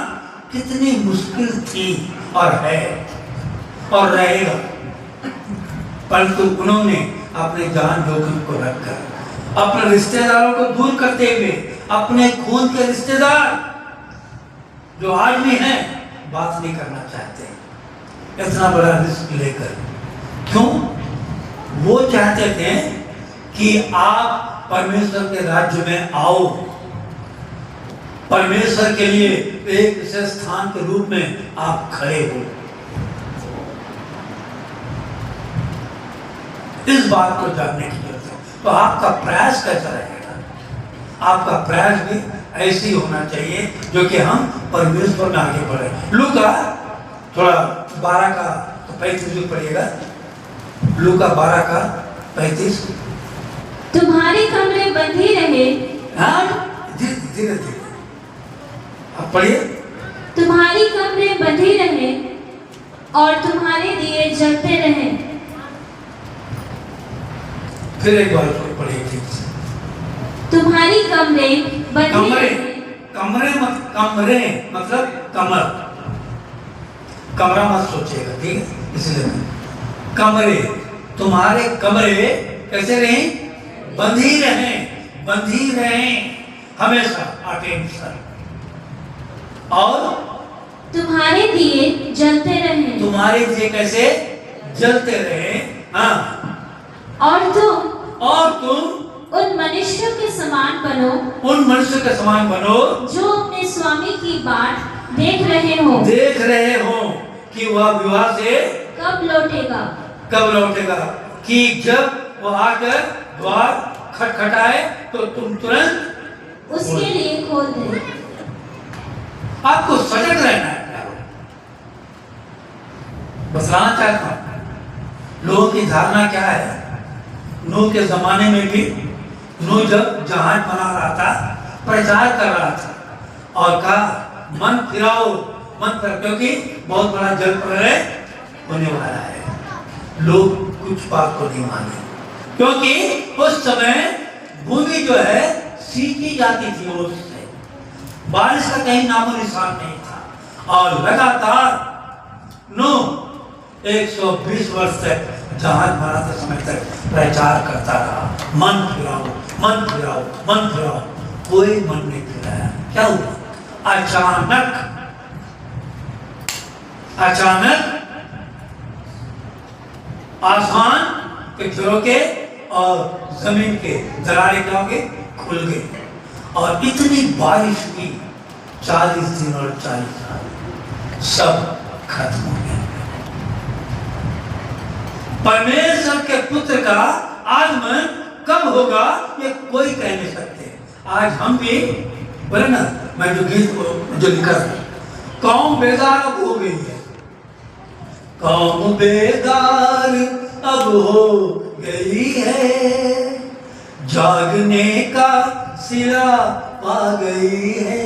कितनी मुश्किल थी और है और रहेगा, परंतु उन्होंने अपने जान जोखिम को रखकर अपने रिश्तेदारों को दूर करते हुए, अपने खून के रिश्तेदार जो आज भी हैं बात नहीं करना चाहते, इतना बड़ा रिस्क लेकर। क्यों? वो चाहते थे कि आप परमेश्वर के राज्य में आओ, परमेश्वर के लिए एक विशेष स्थान के रूप में आप खड़े हो। इस बात को जानने की जरूरत है। तो आपका प्रयास कैसा रहेगा? आपका प्रयास भी ऐसे ही होना चाहिए जो कि हम परमेश्वर में आगे बढ़े। लूका थोड़ा 12 का 35 पढ़िएगा। लूका 12 का 35। तुम्हारे कमरे बंधी रहे हाँ, धीरे धीरे आप पढ़िए। तुम्हारी कमरे बंधी रहे और तुम्हारे दिए जलते रहे। फिर एक बार पढ़िए ठीक से। तुम्हारी कमरे बंधी कमरे, रहे। कमरे मतलब कमर, कमरा मत सोचिएगा, ठीक है? इसलिए कमरे, तुम्हारे कमरे कैसे रहे? बंधी रहे, बंधी रहे हमेशा अटेंशन। और तुम्हारे दिए जलते रहे। तुम्हारे दिए कैसे जलते रहे? हाँ। और तुम उन मनुष्यों के समान बनो, उन मनुष्य के समान बनो जो अपने स्वामी की बाट देख रहे हो कि वह विवाह से कब लौटेगा, कि जब वो आकर द्वार खटखटाए तो तुम तुरंत उसके लिए खोल दे। आपको सजग रहना है प्यारो। बतलाना चाहता हूं, लोगों की धारणा क्या है? नूह के जमाने में भी नूह जब जहाज बना रहा था, प्रचार कर रहा था और कहा मन फिराओ, क्योंकि बहुत बड़ा जल प्रलय होने वाला है। लोग कुछ बात को नहीं माने, क्योंकि उस समय भूमि जो है सींची जाती थी, उससे बारिश का कहीं नामो निशान नहीं था। और लगातार नूह 120 वर्ष तक जहाज बनाते समय तक प्रचार करता रहा, मन फिराओ, कोई मन नहीं फिराया। क्या हुआ? अचानक आसमान के झरोके और जमीन के दरारें क्या हो गए? खुल गए और इतनी बारिश हुई 40 दिन और 40 साल सब खत्म हो गया। परमेश्वर के पुत्र का आगमन कब होगा ये कोई कह नहीं सकते। आज हम भी बोले ना, मैं जो गीत जो लिखा कौम बेदार अब हो गई है, कौम बेदार अब हो गई है, जागने का सिरा पा गई है,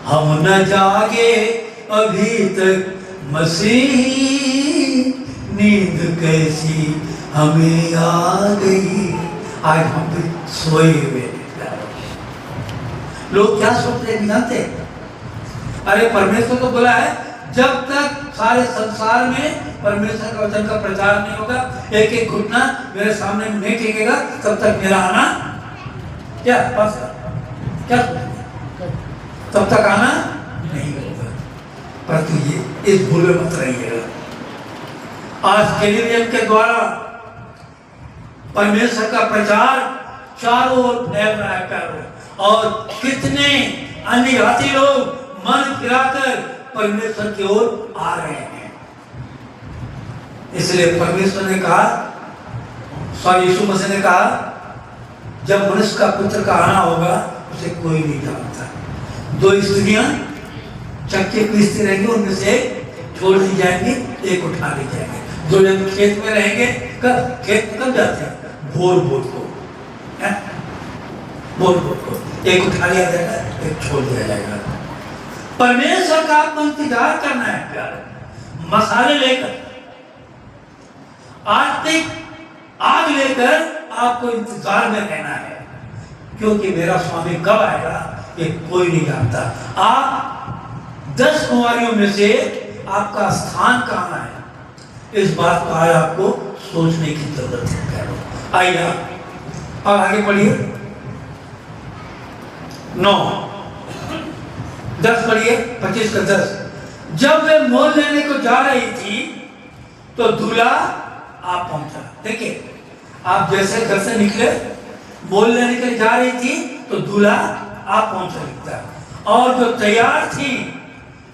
हम न जागे अभी तक मसीह, नींद कैसी हमें आ गई। आज हम भी सोए हुए। लोग क्या सोचते हैं जानते? अरे परमेश्वर तो बोला है जब तक सारे संसार में परमेश्वर का वचन का प्रचार नहीं होगा, एक एक घुटना मेरे सामने नहीं टिकेगा, तब तक मेरा आना क्या बस क्या तब तक आना नहीं होगा। परंतु ये इस भूल में मत रहिएगा। आज टेलीविजन के द्वारा परमेश्वर का प्रचार चारों ओर फैल रहा है प्यारो, और कितने अन्य जाति लोग मन फिराकर परमेश्वर की ओर आ रहे हैं। इसलिए परमेश्वर ने कहा, स्वामी यीशु मसीह ने कहा, जब मनुष्य का पुत्र का आना होगा उसे कोई नहीं जानता। 2 स्त्रियां चक्के पीसती रहेंगी, उनमें से छोड़ दी जाएंगी, एक उठा ली जाएंगे। 2 जन खेत में रहेंगे, खेत में कब जाते हैं? भोर को एक उठा लिया जाएगा, एक छोड़ दिया जाएगा। परमेश्वर का आपको इंतजार करना है प्यारे। मसाले लेकर, आग लेकर आपको इंतजार में रहना है, क्योंकि मेरा स्वामी कब आएगा ये कोई नहीं जानता। आप 10 कुंवारियों में से आपका स्थान कहाँ है, इस बात को आज आपको सोचने की जरूरत है। आइए और आगे पढ़िए। 9 10 पढ़िए, 25 का 10। जब वे मोल लेने को जा रही थी तो दूल्हा आप पहुंचा। देखिए, आप जैसे घर से निकले, मोल लेने के लिए जा रही थी तो दूल्हा आप पहुंचा लिखता, और जो तैयार थी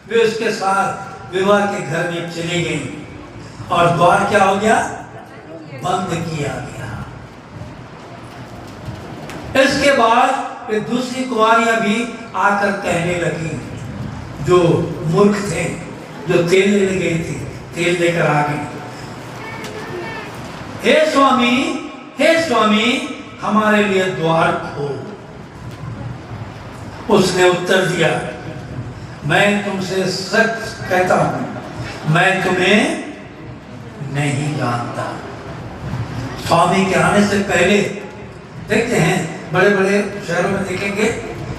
वे उसके साथ विवाह के घर में चली गई, और द्वार क्या हो गया? बंद किया गया। इसके बाद फिर दूसरी कुमारियां भी आकर कहने लगी, जो मूर्ख थे, जो तेल लेने गई थी, तेल लेकर आ गई, हे स्वामी हमारे लिए द्वार खोल। उसने उत्तर दिया, मैं तुमसे सच कहता हूं, मैं तुम्हें नहीं जानता। स्वामी के आने से पहले देखते हैं बड़े बड़े शहरों में देखेंगे,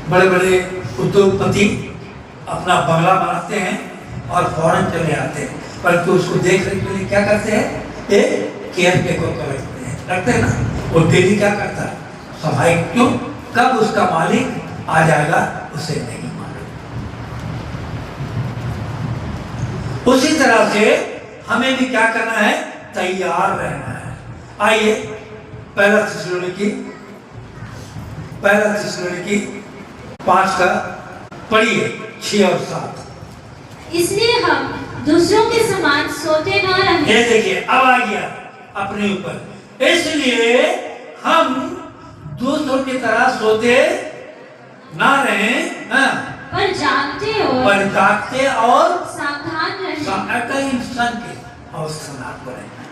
बड़े बड़े उद्योगपति अपना बंगला बनाते हैं और फौरन चले आते हैं, परंतु उसको देखने के लिए क्या करते हैं, एक केयर टेकर को रखते हैं ना। वो डेली क्या करता है, सफाई। क्यों? कब उसका मालिक आ जाएगा उसे नहीं मालूम। उसी तरह से हमें भी क्या करना है, तैयार रहना है। आइए पहला थिस्सलुनीकी 5 का पढ़िए 6 और 7। इसलिए हम दूसरों के समान सोते ना रहें। ये देखिए अब आ गया अपने ऊपर। इसलिए हम दूसरों की तरह सोते ना रहें, पर जागते और सावधान रहें। इंसान की अवस्था में आपको रहना।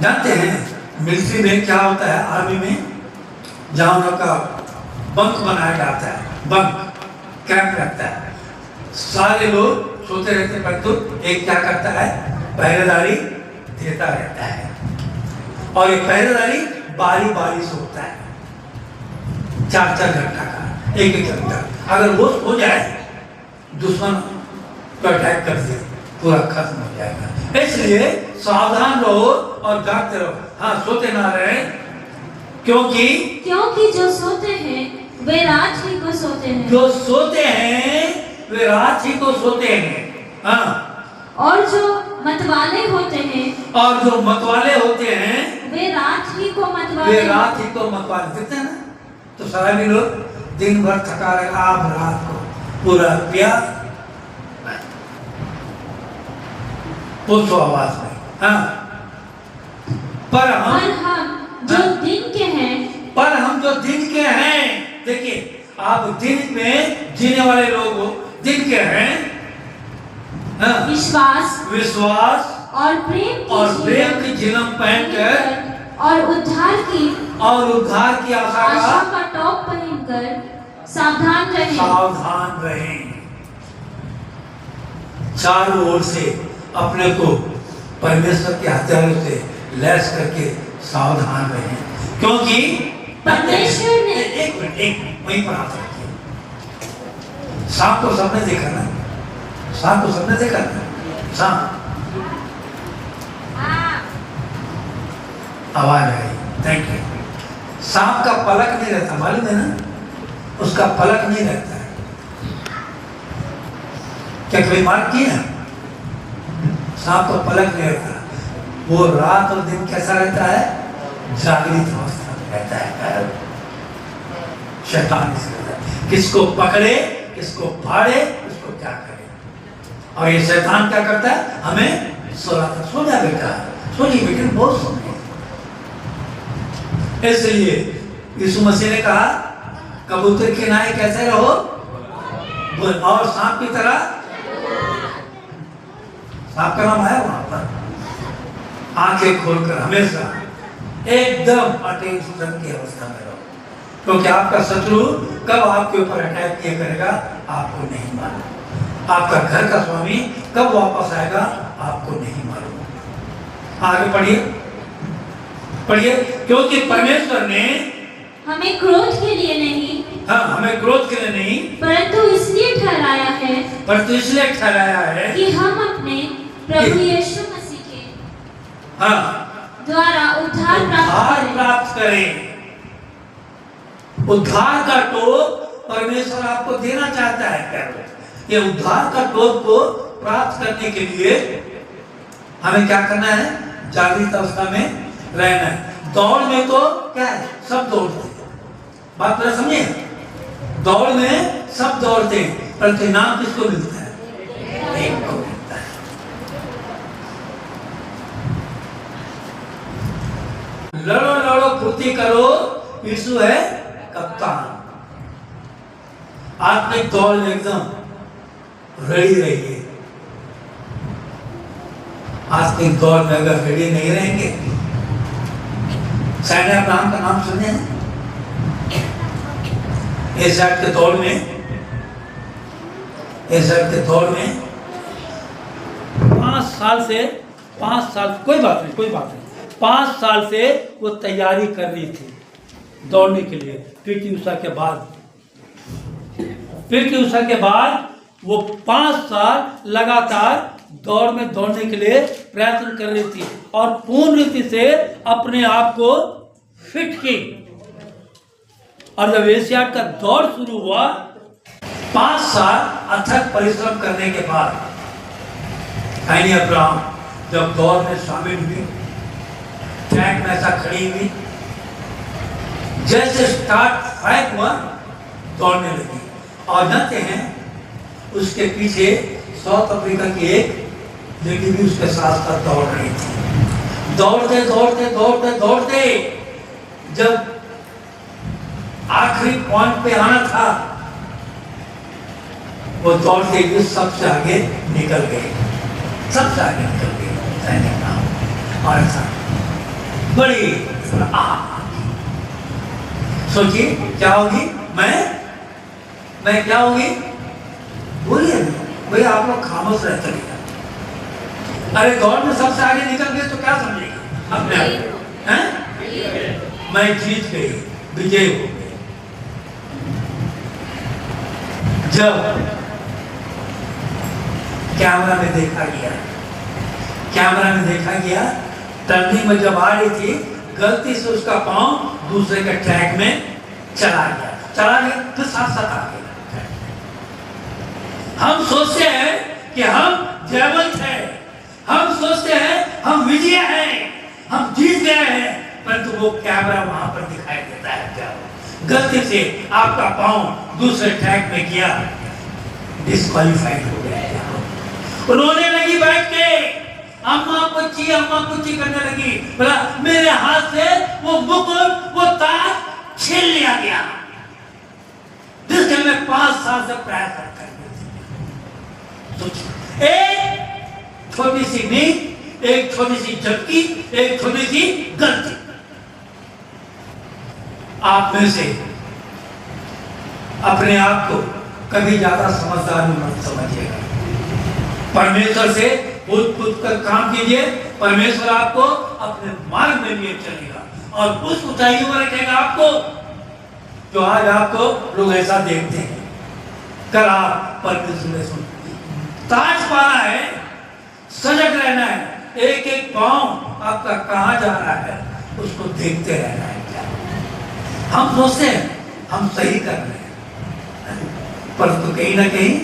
जानते हैं मिलिट्री में क्या होता है, आर्मी में जहां उनका बंक बनाया जाता है, बंक कैंप रहता है, सारे लोग सोते रहते हैं, परंतु एक क्या करता है, पहरेदारी देता रहता है, और एक पहरेदारी बारी बारी सोता है, 4-4 घंटा का, 1-1 घंटा। अगर वो सो जाए दुश्मन को अटैक कर दे, पूरा खत्म हो जाएगा। इसलिए सावधान रहो और जागते रहो। हाँ, सोते ना रहे, क्योंकि जो सोते हैं वे रात ही को सोते हैं। जो सोते हैं वे रात ही को सोते हैं। हाँ, और जो मतवाले होते हैं वे रात ही को मतवाले दिखते हैं ना। तो शराबी लोग दिन भर थका रहे, आप रात को पूरा प्यास पूछो आवाज में। हाँ, पर हम जो दिन के हैं, देखिए आप दिन में जीने वाले लोग हो, दिन के हैं। हाँ, विश्वास और प्रेम की झिलम पहनकर और उद्धार की आशा का टॉप पहनकर सावधान रहें। चारों ओर से अपने को परमेश्वर के हथियारों से लैस करके सावधान रहें, क्योंकि परमेश्वर ने एक मिनट वहीं पर हाथ रखिए। सांप को सबने देखा ना, सांप आवाज आई, थैंक यू। सांप का पलक नहीं रहता, मालूम है ना, उसका पलक नहीं रहता है। क्या कभी मार्क किया? सांप का पलक नहीं रहता, वो रात और दिन कैसा रहता है, जागृत अवस्था में रहता है। शैतान किसको पकड़े, किसको फाड़े, किसको क्या करे। और ये शैतान क्या करता है, हमें सो जा बेटा, सोनी बेटे, बहुत सोने। इसलिए यीशु मसीह ने कहा, कबूतर के नाई कैसे रहो, और सांप की तरह। सांप का नाम है वहां पर। आंखें खोलकर हमेशा एकदम अटेंशन की अवस्था में रहो, क्योंकि आपका शत्रु कब आपके ऊपर अटैक किया करेगा आपको नहीं मालूम। आपका घर का स्वामी कब वापस आएगा आपको नहीं मालूम। आगे पढ़िए, क्योंकि परमेश्वर ने हमें क्रोध के लिए नहीं, हमें क्रोध के लिए नहीं, परंतु इसलिए ठहराया है कि हम अपने प्रभु यीशु मसीह के द्वारा उद्धार प्राप्त करें। उद्धार का टोप परमेश्वर आपको देना चाहता है। ये उद्धार का टोप को प्राप्त करने के लिए हमें क्या करना है, जागृत अवस्था में रहना है। दौड़ में तो क्या है, सब दौड़ते हैं, बात पूरा समझे। दौड़ में सब दौड़ते हैं, परंतु इनाम किसको मिलता है, एक को मिलता है। लड़ो लड़ो फुर्ती करो, यीशु है कप्तान। आत्मिक दौड़ में एकदम रेडी रहिए। आत्मिक दौड़ में अगर रेडी नहीं रहेंगे, सैन्य अब्राहम का नाम सुने हैं? इस्राएल के दौड़ में, इस्राएल के दौड़ में 5 साल कोई बात नहीं 5 साल से वो तैयारी कर रही थी दौड़ने के लिए। पीटी उषा के बाद वो 5 साल लगातार दौड़ में दौड़ने के लिए प्रयत्न कर रही थी और पूर्ण रीति से अपने आप को फिट की। और जब एशियाड का दौड़ शुरू हुआ, 5 साल अथक परिश्रम करने के बाद सैन्य अब्राहम जब दौड़ में शामिल हुई, ट्रैक में ऐसा खड़ी हुई, जैसे स्टार्ट फाइट हुआ दौड़ने लगी। और जानते हैं उसके पीछे साउथ अफ्रीका की एक लेडी भी उसके साथ साथ दौड़ रही थी। दौड़ते दौड़ते दौड़ते दौड़ते जब आखिरी पॉइंट पे आना था, वो दौड़ते हुए सबसे आगे निकल गए, सबसे आगे निकल गए सैनिक नाम। और ऐसा बड़ी सोचिए क्या होगी, मैं क्या होगी, बोलिए भाई, आप लोग खामोश रहते हैं। अरे दौड़ में सबसे आगे निकल गए तो क्या समझेंगे अपने आप हैं? मैं जीत गई, विजय हो गई। जब कैमरा में देखा गया टर्निंग में जब आ रही थी, गलती से उसका पांव दूसरे के ट्रैक में चला गया फिर साथ साथ आ गया। हम सोचते हैं कि हम जयवंत हैं, हम सोचते हैं हम विजय हैं, हम जीत गए हैं, परंतु वो कैमरा वहां पर दिखाई देता है क्या गलती से आपका पांव दूसरे ट्रैक में गया, डिस्क्वालीफाइड हो गया। रोने लगी बैठ के, अम्मा कुची करने लगी। बोला मेरे हाथ से वो मुकुट, वो ताज छीन लिया गया जिसके मैं 5 साल से प्रयास कर एक छोटी सी नींद, एक छोटी सी झपकी, एक छोटी सी गलती। आप में से अपने आप को कभी ज्यादा समझदार मत समझिएगा। परमेश्वर से कूद कर काम कीजिए, परमेश्वर आपको अपने मार्ग में लिए चलेगा और उस ऊंचाइयों में रखेगा आपको जो आज आपको लोग ऐसा देखते हैं। कल आप परमेश्वर में सुन ताज पाना है, सजग रहना है, एक एक पांव आपका कहां जा रहा है उसको देखते रहना है। क्या हम सोचते हैं हम सही कर रहे हैं, परंतु कहीं ना कहीं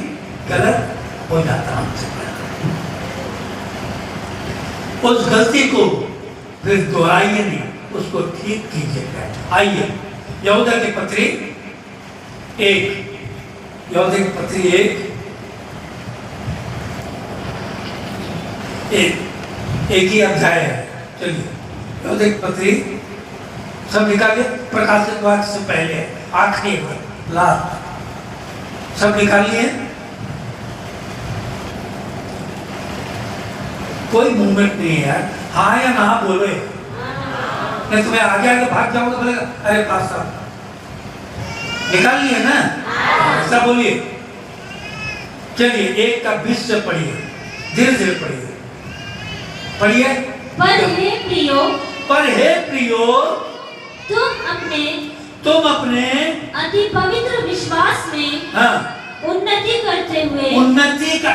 गलत हो जाता हमसे। उस गलती को फिर दोहराइए नहीं, उसको ठीक कीजिएगा। आइए यहूदा की पत्री 1 एक ही अध्याय है। चलिए यहूदा की पत्री सब निकालिए, प्रकाशित वाक्य से पहले आखिरी लास्ट सब निकाल लिए। कोई मूवमेंट नहीं है यार, हाँ या ना बोलो। मैं तुम्हें आगे आगे भाग जाऊंगा, बोलेगा अरे पास साहब निकाल लिए ना, ऐसा बोलिए। चलिए 1 का 20 से पढ़िए, धीरे धीरे पढ़िए। पर हे प्रियो तुम अपने अति पवित्र विश्वास में उन्नति करते हुए, उन्नति का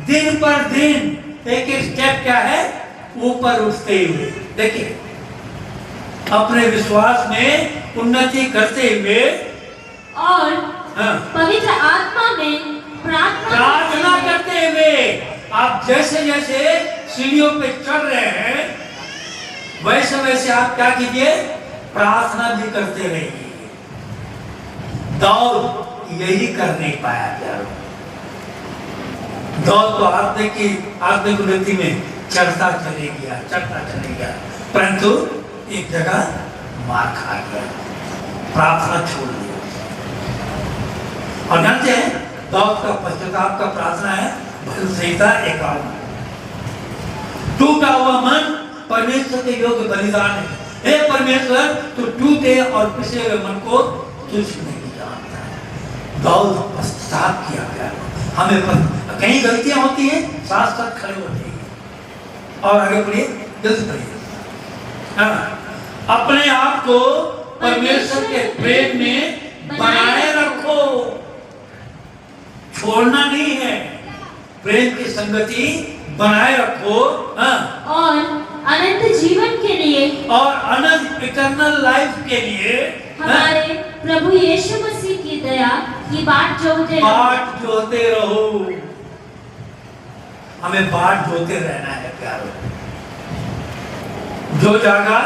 दिन पर दिन एक एक स्टेप क्या है ऊपर उठते हुए। देखिए अपने विश्वास में उन्नति करते हुए और पवित्र आत्मा में प्रार्थना करते हुए। आप जैसे जैसे सीढ़ियों पे चढ़ रहे हैं वैसे वैसे आप क्या कीजिए, प्रार्थना भी करते रहिए। दौड़ यही कर नहीं पाया यार, दौड़ तो आत्मिक उन्नति में चढ़ता चले गया, परंतु एक जगह मार खा गया, प्रार्थना छोड़ दिया। और जानते हैं दाऊद का पश्चाताप का प्रार्थना है भजन संहिता 51। टूटा हुआ मन परमेश्वर के योग्य बलिदान है। हे परमेश्वर, तू टूटे और पिसे हुए मन को तुझ नहीं जानता। दाऊद पश्चाताप किया गया। हमें कहीं गलतियां होती हैं, साथ साथ खड़े होते हैं और आगे बढ़िए, जल्दी बढ़िए। हाँ, अपने आप को परमेश्वर के प्रेम में बनाए रखो, छोड़ना नहीं है। प्रेम की संगति बनाए रखो। हाँ, और अनंत जीवन के लिए, और अनंत इटर्नल लाइफ के लिए हमारे प्रभु यीशु मसीह की दया की बाट जोते रहो। हमें बाट जोते रहना है प्यारो। जो जागा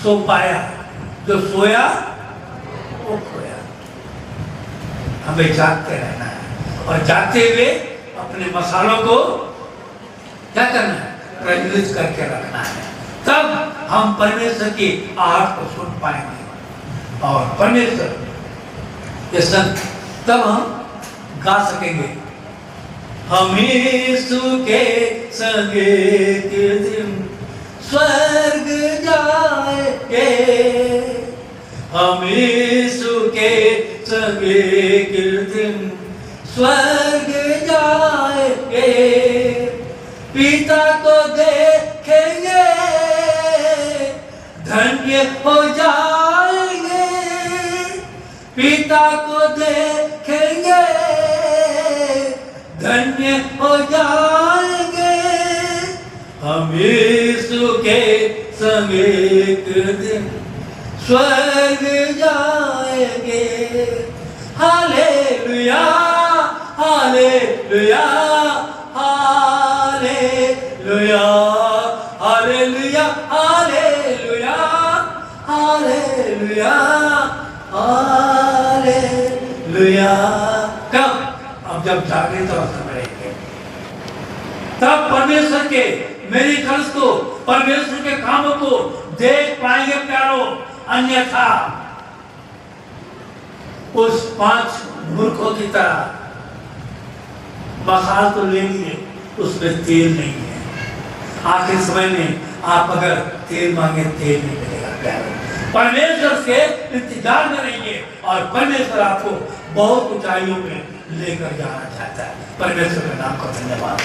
सो पाया, जो सोया वो खोया। हमें जागते रहना है और जागते हुए अपने मसालों को क्या करना है, प्रज्वलित करके रखना है। तब हम परमेश्वर की आहट को सुन पाएंगे और परमेश्वर ये संत तब हम गा सकेंगे। हम यीशु के संगे के दिन स्वर्ग जाएंगे, हम यीशु के संगे के दिन स्वर्ग जाएंगे, पिता को देखेंगे, धन्य हो जाएंगे, पिता को देखेंगे, धन्य हो जाएंगे, हम यीशु के संग एक दिन स्वर्ग जाएंगे। Hallelujah, hallelujah, hallelujah, hallelujah, hallelujah, hallelujah, hallelujah. कब? अब जब जागृत अवस्था में रहेंगे तब परमेश्वर के मेरी खर्च को, परमेश्वर के कामों को देख पाएंगे प्यारो। अन्यथा उस 5 मूर्खों की तरह मसाल तो ले लिए, उसमें तेल नहीं है। आखिर समय में आप अगर तेल मांगे, तेल नहीं मिलेगा प्यारो। परमेश्वर से इंतजार में रहिए और परमेश्वर आपको बहुत ऊंचाइयों में लेकर जाना चाहता है। परमेश्वर के नाम का धन्यवाद।